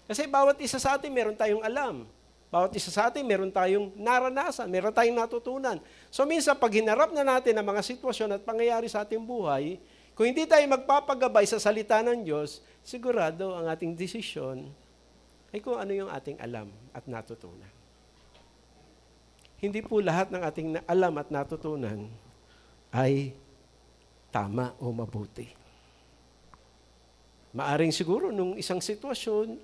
Kasi bawat isa sa atin meron tayong alam. Bawat isa sa atin meron tayong naranasan, meron tayong natutunan. So minsan pag hinarap na natin ang mga sitwasyon at pangyayari sa ating buhay, kung hindi tayo magpapagabay sa salita ng Diyos, sigurado ang ating desisyon ay kung ano yung ating alam at natutunan. Hindi po lahat ng ating alam at natutunan ay tama o mabuti. Maaring siguro nung isang sitwasyon,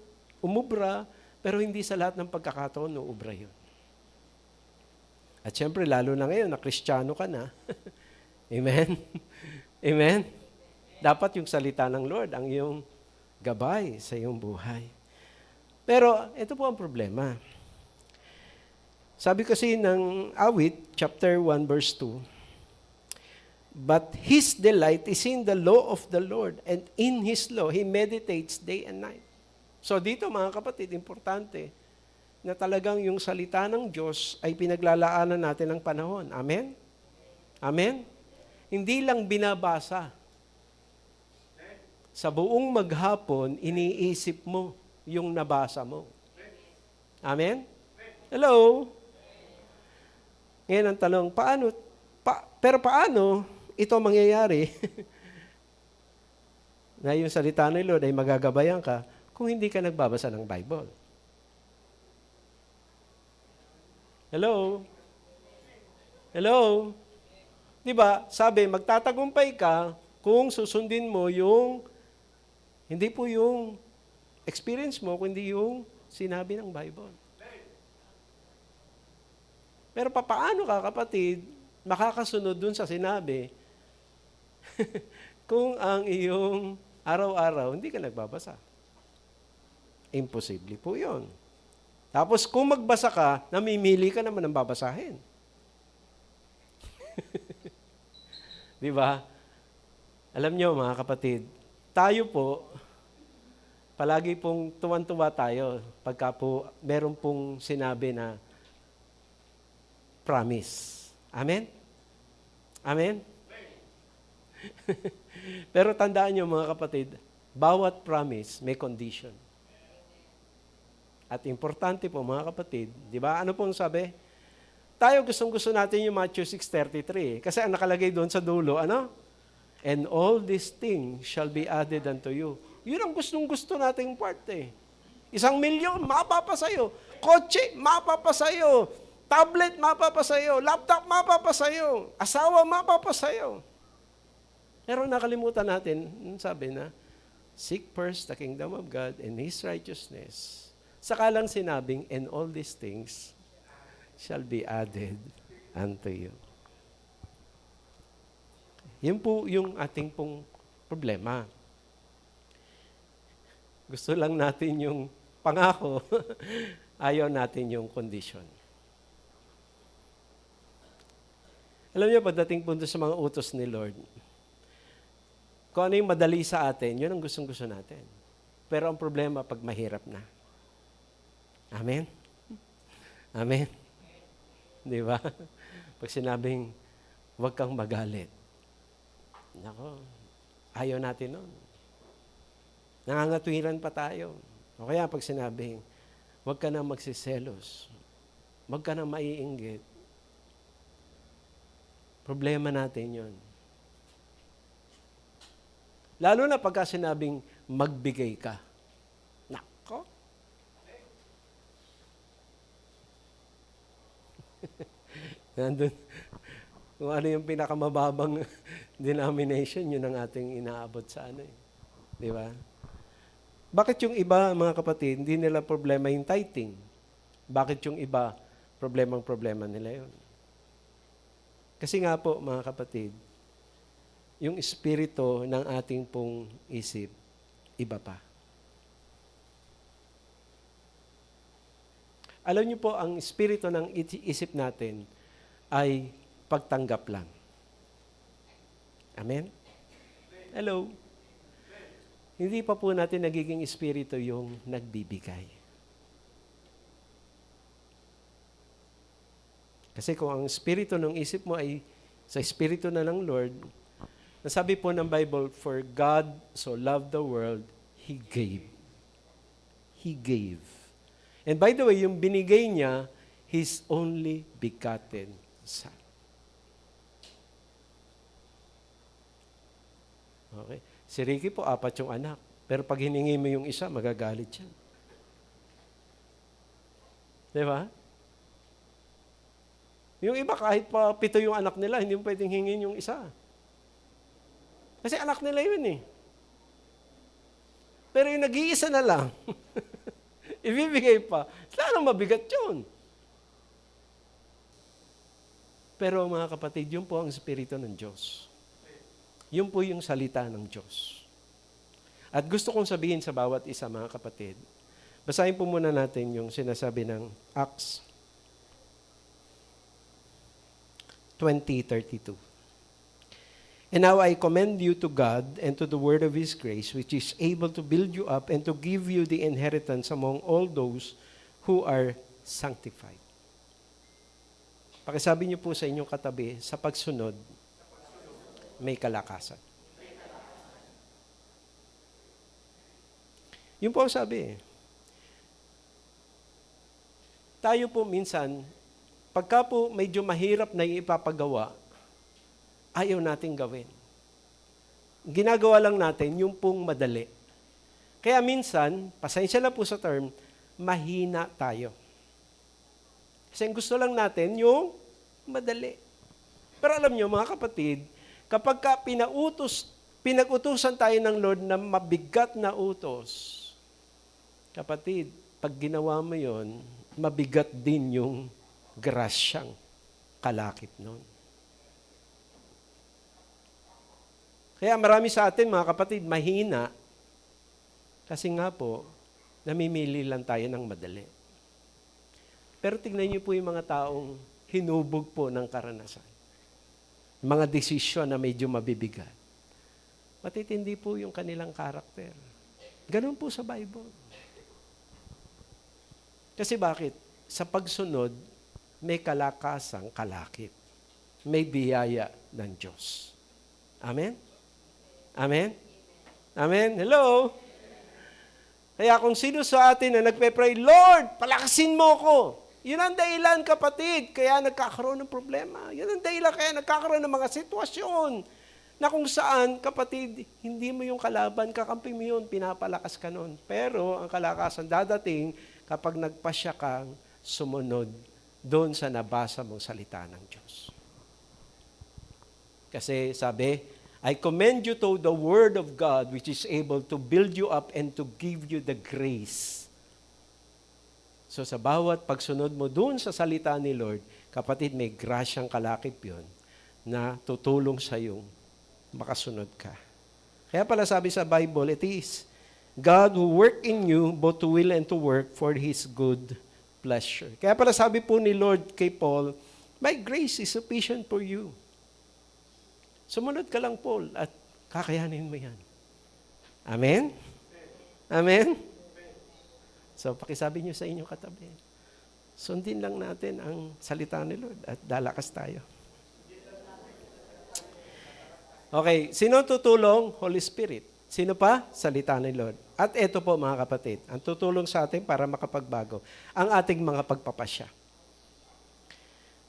umubra, pero hindi sa lahat ng pagkakataon uubra yun. At syempre, lalo na ngayon, na Kristiyano ka na. Amen? Amen? Dapat yung salita ng Lord ang iyong gabay sa iyong buhay. Pero, ito po ang problema. Sabi kasi ng Awit, chapter 1, verse 2, "But his delight is in the law of the Lord, and in his law he meditates day and night." So dito mga kapatid, importante na talagang yung salita ng Diyos ay pinaglalaanan natin ng panahon. Amen? Amen? Hindi lang binabasa. Sa buong maghapon, iniisip mo yung nabasa mo. Amen? Hello? Ngayon ang tanong, pero paano ito mangyayari na yung salita ng Lord ay magagabayan ka kung hindi ka nagbabasa ng Bible? Hello? Hello? Diba, sabi, magtatagumpay ka kung susundin mo yung, hindi po yung experience mo, kundi yung sinabi ng Bible. Pero paano ka, kapatid, makakasunod dun sa sinabi kung ang iyong araw-araw hindi ka nagbabasa? Imposible po yun. Tapos kung magbasa ka, namimili ka naman ng babasahin. Di ba? Alam nyo mga kapatid, tayo po, palagi pong tuwan-tuwa tayo pagka po meron pong sinabi na promise. Amen? Amen? Pero tandaan nyo mga kapatid, bawat promise may condition. At importante po mga kapatid, di ba? Ano pong sabi? Tayo gustong-gusto natin yung Matthew 6:33. Kasi ang nakalagay doon sa dulo, ano? And all these things shall be added unto you. Yun ang gustong-gusto nating part eh. 1,000,000, mapapasayo. Kotse, mapapasayo. Tablet, mapapasayo. Laptop, mapapasayo. Asawa, mapapasayo. Pero nakalimutan natin, sabi na, seek first the kingdom of God and His righteousness. Saka lang sinabing, and all these things shall be added unto you. Yun po yung ating pong problema. Gusto lang natin yung pangako, ayaw natin yung condition. Alam niyo, pagdating po sa mga utos ni Lord, kung ano yung madali sa atin, yun ang gustong-gusto natin. Pero ang problema, pag mahirap na. Amen? Amen? Di ba? Pag sinabing, huwag kang magalit. Nako, ayaw natin nun. Nangangatwiran pa tayo. O kaya pag sinabing, huwag ka na magsiselos. Huwag ka na maiinggit. Problema natin yun. Lalo na pagka sinabing, magbigay ka. Nako. Nandun, kung ano yung pinakamababang denomination, yun ang ating inaabot sa ano eh. Di ba? Bakit yung iba, mga kapatid, hindi nila problema yung tithing? Bakit yung iba, problema nila yun? Kasi nga po, mga kapatid, yung espiritu ng ating pong isip, iba pa. Alam niyo po, ang espiritu ng isip natin ay pagtanggap lang. Amen? Hello? Hindi pa po natin nagiging espiritu yung nagbibigay. Kasi kung ang espiritu ng isip mo ay sa espiritu na ng Lord, nasabi po ng Bible, for God so loved the world, He gave. He gave. And by the way, yung binigay niya, His only begotten Son. Okay? Si Ricky po, 4 yung anak. Pero pag hiningi mo yung isa, magagalit siya. Di ba? Yung iba, kahit pa 7 yung anak nila, hindi mo pwedeng hingin yung isa. Kasi anak nila yun eh. Pero yung nag-iisa na lang, ibibigay pa, lalong mabigat yun. Pero mga kapatid, yun po ang espiritu ng Diyos. Yun po yung salita ng Diyos. At gusto kong sabihin sa bawat isa, mga kapatid, basahin po muna natin yung sinasabi ng Acts 20:32. And now I commend you to God and to the word of His grace, which is able to build you up and to give you the inheritance among all those who are sanctified. Pakisabi niyo po sa inyong katabi, sa pagsunod, may kalakasan. Yun po ang sabi. Tayo po minsan, pagka po medyo mahirap na ipapagawa, ayaw nating gawin. Ginagawa lang natin yung pong madali. Kaya minsan, pasensya lang po sa term, mahina tayo. Kasi gusto lang natin yung madali. Pero alam nyo, mga kapatid, kapag ka pinag-utusan tayo ng Lord na mabigat na utos, kapatid, pag ginawa mo yon, mabigat din yung grasyang kalakip nun. Kaya marami sa atin, mga kapatid, mahina. Kasi nga po, namimili lang tayo ng madali. Pero tignan niyo po yung mga taong hinubog po ng karanasan. Mga desisyon na medyo mabibigat. Matitindi po yung kanilang karakter. Ganun po sa Bible. Kasi bakit? Sa pagsunod, may kalakasang kalakip. May biyaya ng Diyos. Amen? Amen? Amen? Hello? Kaya kung sino sa atin na nagpe-pray, Lord, palakasin mo ko. Yun ang dahilan, kapatid, kaya nagkakaroon ng problema. Yun ang dahilan kaya nagkakaroon ng mga sitwasyon na kung saan, kapatid, hindi mo yung kalaban, kakampi mo yun, pinapalakas ka nun. Pero ang kalakasan dadating kapag nagpasya kang sumunod doon sa nabasa mong salita ng Diyos. Kasi sabi, I commend you to the Word of God which is able to build you up and to give you the grace. So sa bawat pagsunod mo doon sa salita ni Lord, kapatid, may grasyang kalakip yun na tutulong sa iyong makasunod ka. Kaya pala sabi sa Bible, it is God who work in you both to will and to work for His good pleasure. Kaya pala sabi po ni Lord kay Paul, my grace is sufficient for you. Sumunod ka lang, Paul, at kakayanin mo yan. Amen? Amen? So, pakisabi niyo sa inyong katabi, sundin lang natin ang salita ni Lord at dalakas tayo. Okay, sino tutulong? Holy Spirit. Sino pa? Salita ni Lord. At ito po mga kapatid, ang tutulong sa atin para makapagbago, ang ating mga pagpapasya.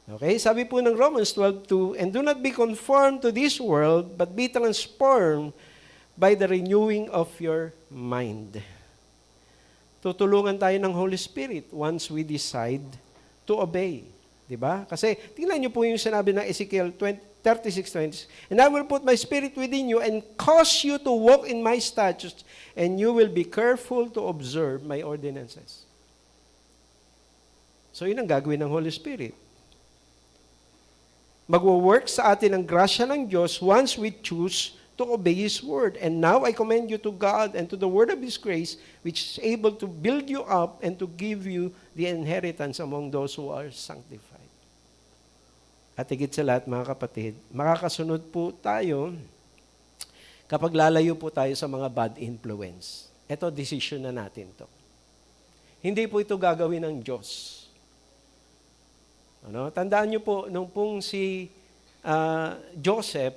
Okay, sabi po ng Romans 12:2, and do not be conformed to this world, but be transformed by the renewing of your mind. Tutulungan tayo ng Holy Spirit once we decide to obey. Diba? Kasi, tingnan niyo po yung sinabi ng Ezekiel 36:20, and I will put my spirit within you and cause you to walk in my statutes, and you will be careful to observe my ordinances. So, yun ang gagawin ng Holy Spirit. Magwo-work sa atin ang grasya ng Diyos once we choose to obey His Word. And now I commend you to God and to the Word of His grace, which is able to build you up and to give you the inheritance among those who are sanctified. At higit sa lahat, mga kapatid, makakasunod po tayo kapag lalayo po tayo sa mga bad influence. Ito, decision na natin to. Hindi po ito gagawin ng Diyos. Tandaan niyo po, nung pong si Joseph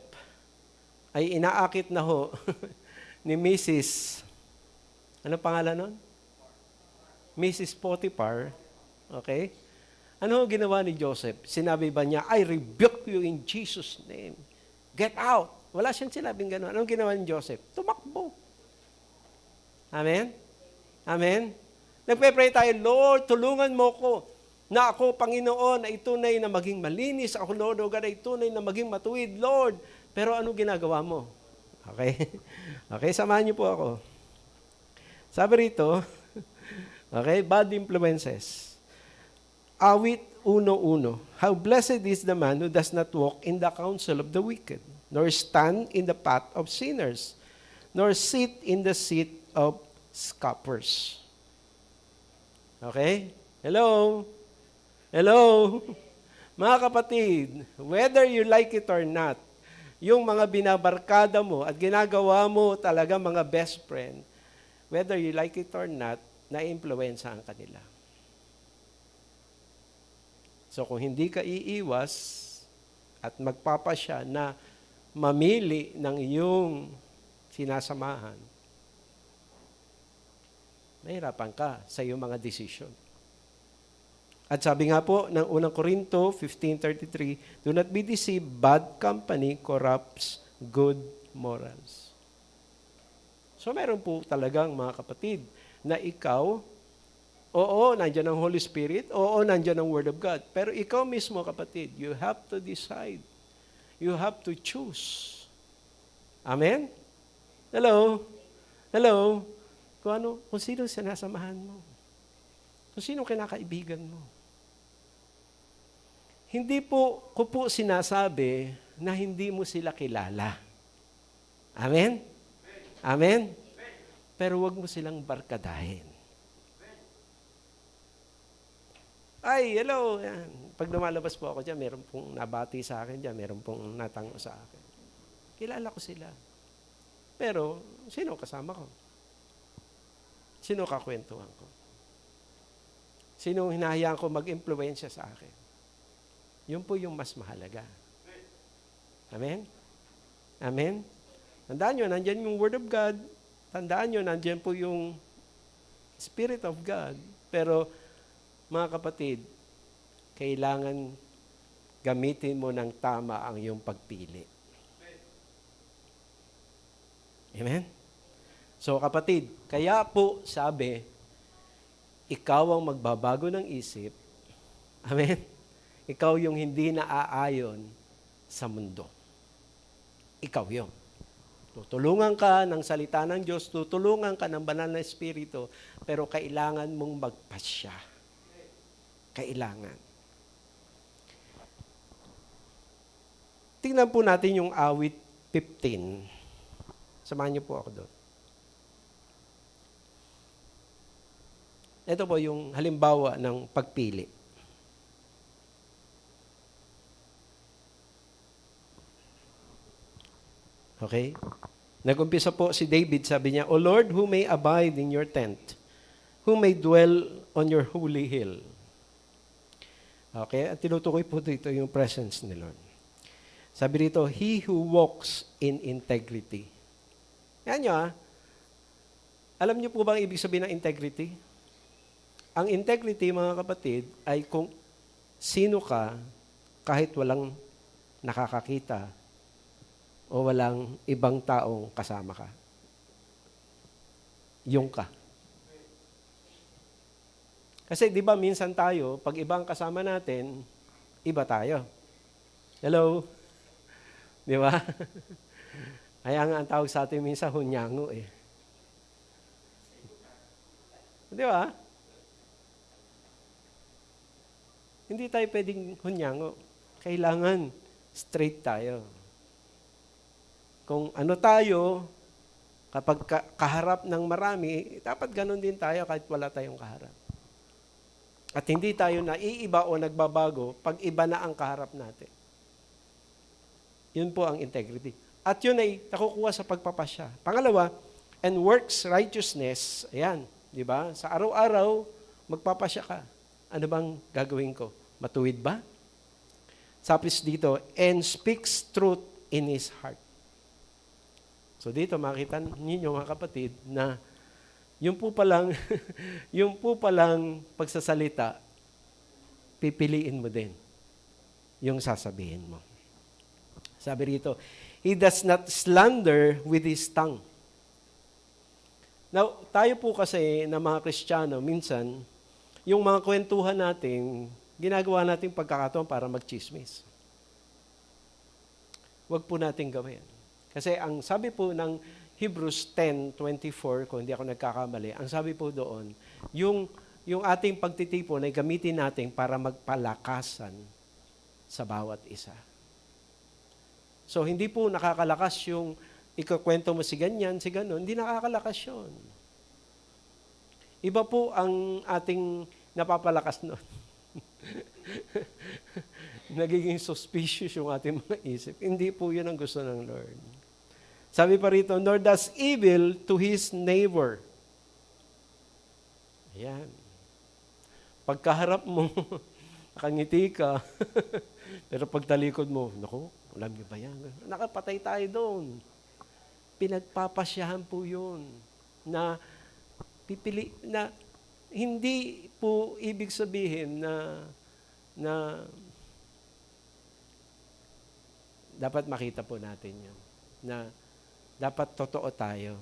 ay inaakit na ho ni Mrs. Ano pangalan nun? Mrs. Potiphar. Okay? Ano ginawa ni Joseph? Sinabi ba niya, I rebuke you in Jesus' name. Get out. Wala siyang sinabing gano'n. Anong ginawa ni Joseph? Tumakbo. Amen? Amen? Nagpe-pray tayo, Lord, tulungan mo ko na ako, Panginoon, ay tunay na maging malinis. Ako, Lord, O God, ay tunay na maging matuwid, Lord. Pero ano ginagawa mo? Okay? Okay, samahan niyo po ako. Sabi rito, okay, bad influences. Awit 1:1. How blessed is the man who does not walk in the counsel of the wicked, nor stand in the path of sinners, nor sit in the seat of scoffers. Okay? Hello? Hello? Mga kapatid, whether you like it or not, yung mga binabarkada mo at ginagawa mo talaga mga best friend, whether you like it or not, na-influensya ang kanila. So kung hindi ka iiwas at magpapasya na mamili ng iyong sinasamahan, mahirapan ka sa iyong mga desisyon. At sabi nga po ng unang Korinto 15:33, do not be deceived, bad company corrupts good morals. So meron po talagang mga kapatid na ikaw, oo, nandiyan ang Holy Spirit, oo, nandiyan ang Word of God. Pero ikaw mismo kapatid, you have to decide. You have to choose. Amen? Hello? Hello? Kung sino sinasamahan mo. Kung sino kinakaibigan mo. Hindi po ko po sinasabi na hindi mo sila kilala. Amen? Amen? Pero wag mo silang barkadahin. Ay, hello. Yan. Pag lumalabas po ako dyan, meron pong nabati sa akin dyan, meron pong natango sa akin. Kilala ko sila. Pero, sino kasama ko? Sino kakwentuhan ko? Sino hinahayaan ko mag-impluensya sa akin? Yun po yung mas mahalaga. Amen? Amen? Tandaan nyo, nandyan yung Word of God. Tandaan nyo, nandyan po yung Spirit of God. Pero, mga kapatid, kailangan gamitin mo ng tama ang iyong pagpili. Amen? So kapatid, kaya po sabi, ikaw ang magbabago ng isip. Amen? Ikaw yung hindi naaayon sa mundo. Ikaw yun. Tutulungan ka ng salita ng Diyos, tutulungan ka ng banal na Espiritu, pero kailangan mong magpasya. Kailangan. Tingnan po natin yung awit 15. Samahan niyo po ako doon. Ito po yung halimbawa ng pagpili. Okay? Nag-umpisa po si David, sabi niya, O Lord, who may abide in your tent, who may dwell on your holy hill. Okay? At tinutukoy po dito yung presence ni Lord. Sabi dito, he who walks in integrity. Yan nyo Alam niyo po ba ang ibig sabihin ng integrity? Ang integrity, mga kapatid, ay kung sino ka kahit walang nakakakita o walang ibang taong kasama ka. Yung ka. Kasi di ba minsan tayo, pag ibang kasama natin, iba tayo. Hello? Di ba? Kaya nga ang tawag sa atin minsan, hunyango eh. Di ba? Hindi tayo pwedeng hunyango. Kailangan straight tayo. Kung ano tayo, kapag kaharap ng marami, dapat ganun din tayo kahit wala tayong kaharap. At hindi tayo naiiba o nagbabago pag iba na ang kaharap natin. Yun po ang integrity. At yun ay nakukuha sa pagpapasya. Pangalawa, and works righteousness, ayan, di ba? Sa araw-araw, magpapasya ka. Ano bang gagawin ko? Matuwid ba? Sapis dito, and speaks truth in his heart. So dito, makita ninyo mga kapatid, na yung po palang, yung po palang pagsasalita, pipiliin mo din yung sasabihin mo. Sabi rito, he does not slander with his tongue. Now, tayo po kasi na mga Kristiyano, minsan, yung mga kwentuhan natin, ginagawa natin pagkakataon para magchismis. Huwag po natin gawin. Kasi ang sabi po ng Hebrews 10:24, kung hindi ako nagkakamali, ang sabi po doon, yung ating pagtitipon ay gamitin natin para magpalakasan sa bawat isa. So, hindi po nakakalakas yung ikakwento mo si ganyan, si ganon. Hindi nakakalakas yun. Iba po ang ating napapalakas nun. Nagiging suspicious yung ating mga isip. Hindi po yun ang gusto ng Lord. Sabi pa rito, nor does evil to his neighbor. Ayan. Pagkaharap mo, nakangiti ka, pero pagtalikod mo, naku, alam niyo ba yan? Nakapatay tayo doon. Pinagpapasyahan po yun na hindi po ibig sabihin na dapat makita po natin yun. Na dapat totoo tayo.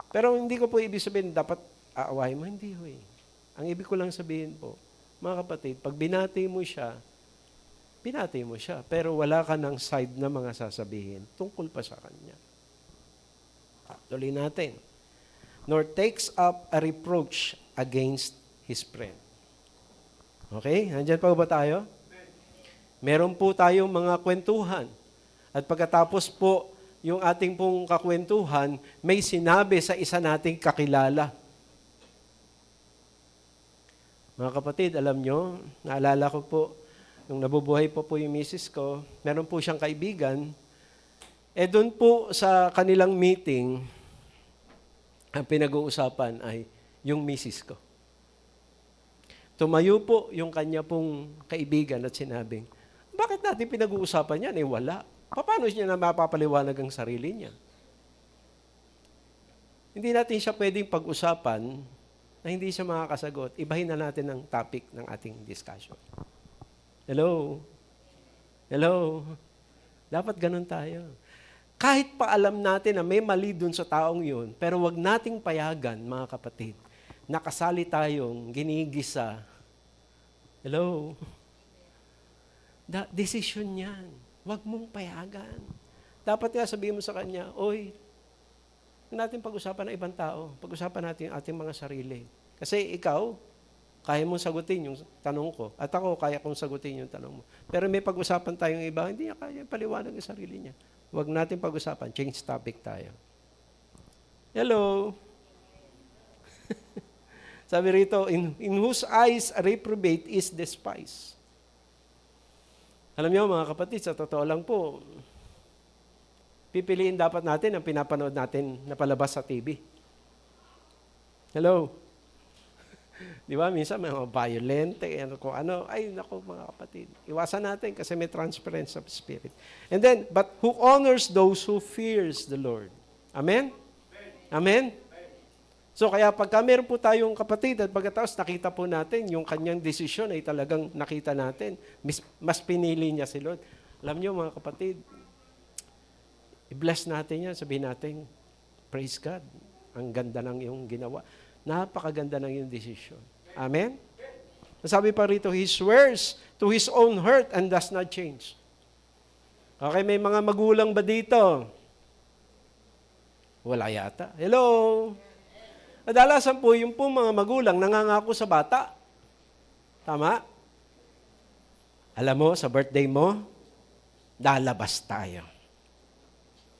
Pero hindi ko po ibig sabihin dapat aaway mo. Hindi ho eh. Ang ibig ko lang sabihin po, mga kapatid, pag binati mo siya, pero wala ka ng side na mga sasabihin tungkol pa sa kanya. Tuloy natin. Nor takes up a reproach against his friend. Okay? Nandyan pa ba tayo? Meron po tayong mga kwentuhan. At pagkatapos po, yung ating pong kakwentuhan, may sinabi sa isa nating kakilala. Mga kapatid, alam nyo, naalala ko po, nung nabubuhay po yung misis ko, meron po siyang kaibigan. Doon po sa kanilang meeting, ang pinag-uusapan ay yung misis ko. Tumayo po yung kanya pong kaibigan at sinabing, bakit natin pinag-uusapan yan? Wala. Paano niya na mapapaliwanag ang sarili niya? Hindi natin siya pwedeng pag-usapan na na hindi siya makakasagot, ibahin na natin ang topic ng ating discussion. Hello? Hello? Dapat ganun tayo. Kahit pa alam natin na may mali dun sa taong yun, pero wag nating payagan, mga kapatid, nakasali tayong ginigisa. Hello? Decision yan. Wag mong payagan. Dapat nga sabihin mo sa kanya, oy, huwag natin pag-usapan ng ibang tao. Pag-usapan natin ang ating mga sarili. Kasi ikaw, kaya mong sagutin yung tanong ko. At ako, kaya kong sagutin yung tanong mo. Pero may pag-usapan tayong iba, hindi niya kaya paliwanag yung sarili niya. Huwag natin pag-usapan. Change topic tayo. Hello? Sabi rito, in whose eyes a reprobate is despised. Alam niyo mga kapatid, sa totoo lang po, pipiliin dapat natin ang pinapanood natin na palabas sa TV. Hello? Di ba? Minsan may mga violent, ano. Ay, naku mga kapatid. Iwasan natin kasi may transference of spirit. And then, but who honors those who fears the Lord. Amen? Amen? So kaya pagka meron po tayong kapatid at pagkatapos nakita po natin yung kanyang desisyon ay talagang nakita natin, mas pinili niya si Lord. Alam niyo mga kapatid, i-bless natin yan, sabihin natin, praise God, ang ganda ng iyong ginawa. Napakaganda ng iyong desisyon. Amen? Sabi pa rito, he swears to his own hurt and does not change. Okay, may mga magulang ba dito? Wala yata. Hello? Kadalasan po, yung po mga magulang nangangako sa bata. Tama? Alam mo, sa birthday mo, lalabas tayo.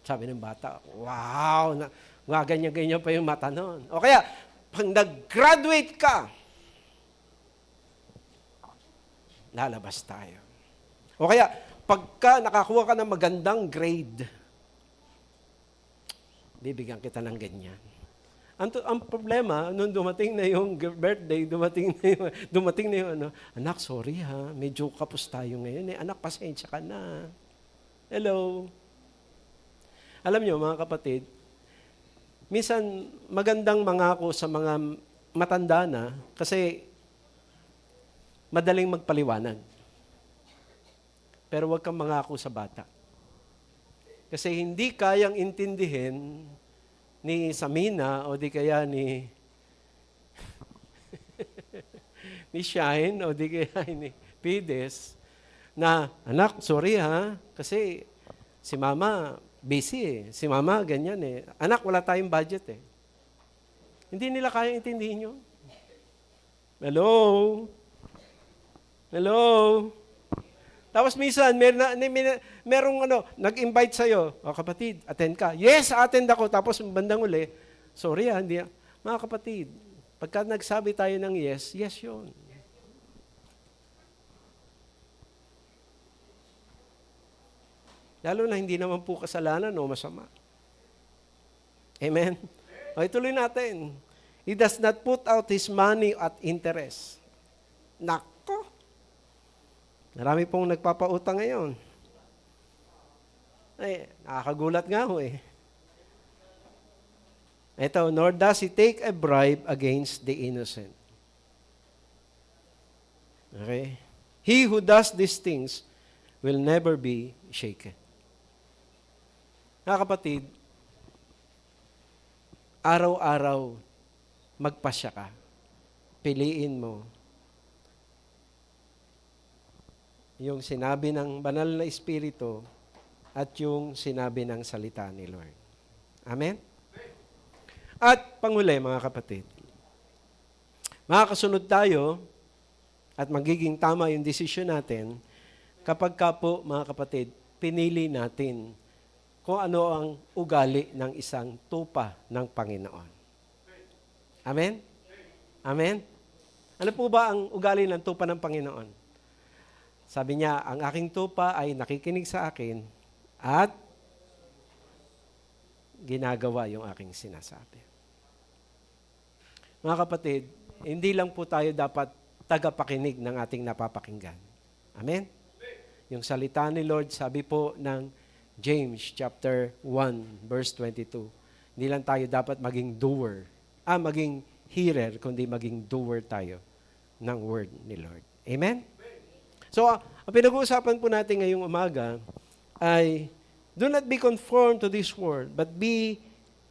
Sabi ng bata, wow, ganyan-ganyan pa yung mata noon. O kaya, pag nag-graduate ka, lalabas tayo. O kaya, pagka nakakuha ka ng magandang grade, bibigyan kita ng ganyan. Ang problema, nung dumating na yung birthday, dumating na yung ano, anak, sorry ha, medyo kapos tayo ngayon. Anak, pasensya ka na. Hello? Alam niyo, mga kapatid, minsan magandang mangako sa mga matanda na kasi madaling magpaliwanag. Pero huwag kang mangako sa bata. Kasi hindi kayang intindihin ni Samina o di kaya ni Shine o di kaya ni Pides na, anak, sorry ha, kasi si mama busy eh. Si mama ganyan eh. Anak, wala tayong budget eh. Hindi nila kayang intindihin yun. Hello? Hello? Tapos minsan, merong nag-invite sa'yo. O kapatid, attend ka. Yes, attend ako. Tapos bandang uli, sorry hindi. Mga kapatid, pagka nagsabi tayo ng yes, yes yun. Lalo na hindi naman po kasalanan o masama. Amen? O ituloy natin. He does not put out his money at interest. Nako! Marami pong nagpapautang ngayon. Ay, nakakagulat nga ho eh. Ito, nor does he take a bribe against the innocent. Okay? He who does these things will never be shaken. Mga kapatid, araw-araw magpasya ka. Piliin mo yung sinabi ng banal na Espiritu at yung sinabi ng salita ni Lord. Amen? At panghuli, mga kapatid, makakasunod tayo at magiging tama yung desisyon natin kapag ka po, mga kapatid, pinili natin kung ano ang ugali ng isang tupa ng Panginoon. Amen? Amen? Ano po ba ang ugali ng tupa ng Panginoon? Sabi niya, ang aking tupa ay nakikinig sa akin at ginagawa yung aking sinasabi. Mga kapatid, hindi lang po tayo dapat tagapakinig ng ating napapakinggan. Amen? Yung salita ni Lord, sabi po ng James chapter 1, verse 22, hindi lang tayo dapat maging doer, maging hearer, kundi maging doer tayo ng word ni Lord. Amen? So, ang pinag-uusapan po natin ngayong umaga ay, do not be conformed to this world, but be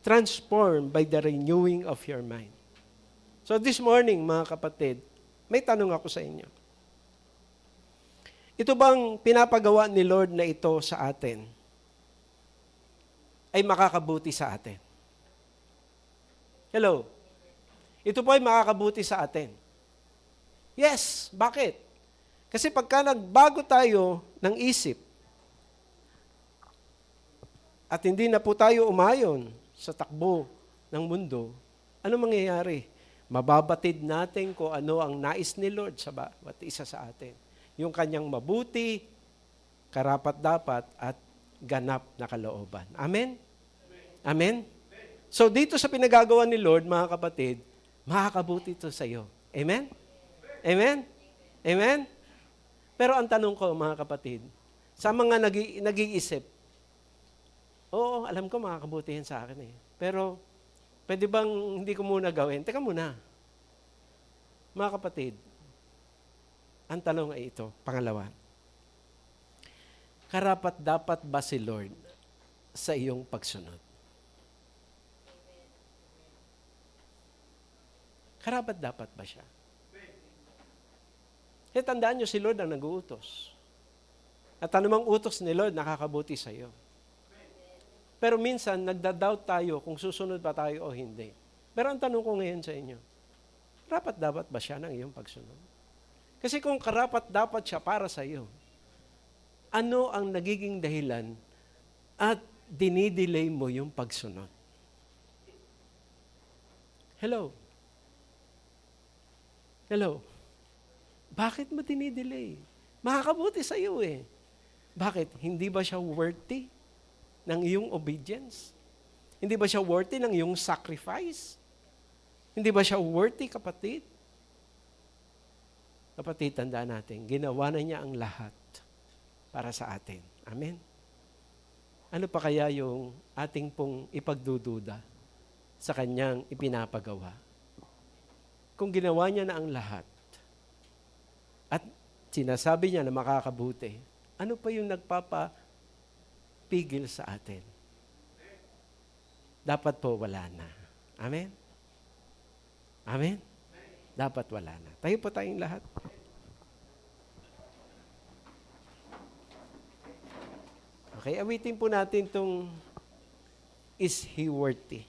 transformed by the renewing of your mind. So this morning, mga kapatid, may tanong ako sa inyo. Ito bang pinapagawa ni Lord na ito sa atin ay makakabuti sa atin? Hello? Ito po ay makakabuti sa atin. Yes. Bakit? Kasi pagka nagbago tayo ng isip at hindi na po tayo umayon sa takbo ng mundo, ano mangyayari? Mababatid natin kung ano ang nais ni Lord sa bawat isa sa atin. Yung kanyang mabuti, karapat-dapat, at ganap na kalooban. Amen? Amen? So dito sa pinagagawa ni Lord, mga kapatid, makakabuti ito sa iyo. Amen? Amen? Amen? Pero ang tanong ko, mga kapatid, sa mga nag-iisip, oo, alam ko makakabuti yan sa akin eh. Pero, pwede bang hindi ko muna gawin? Teka muna. Mga kapatid, ang tanong ay ito, pangalawa. Karapat-dapat ba si Lord sa iyong pagsunod? Karapat-dapat ba siya? Kaya tandaan nyo, si Lord ang nag-uutos. At anumang utos ni Lord, nakakabuti sa iyo. Pero minsan, nagda-doubt tayo kung susunod ba tayo o hindi. Pero ang tanong ko ngayon sa inyo, karapat-dapat ba siya ng iyong pagsunod? Kasi kung karapat-dapat siya para sa iyo, ano ang nagiging dahilan at dinidelay mo yung pagsunod? Hello? Hello? Bakit mo dinidelay? Makakabuti sa iyo eh. Bakit? Hindi ba siya worthy ng iyong obedience? Hindi ba siya worthy ng iyong sacrifice? Hindi ba siya worthy, kapatid? Kapatid, tandaan natin, ginawa na niya ang lahat para sa atin. Amen? Ano pa kaya yung ating pong ipagdududa sa kanyang ipinapagawa? Kung ginawa niya na ang lahat, at sinasabi niya na makakabuti, ano pa yung nagpapapigil sa atin? Dapat po wala na. Amen? Amen? Dapat wala na. Tayo po tayong lahat. Okay, awitin po natin itong Is He Worthy?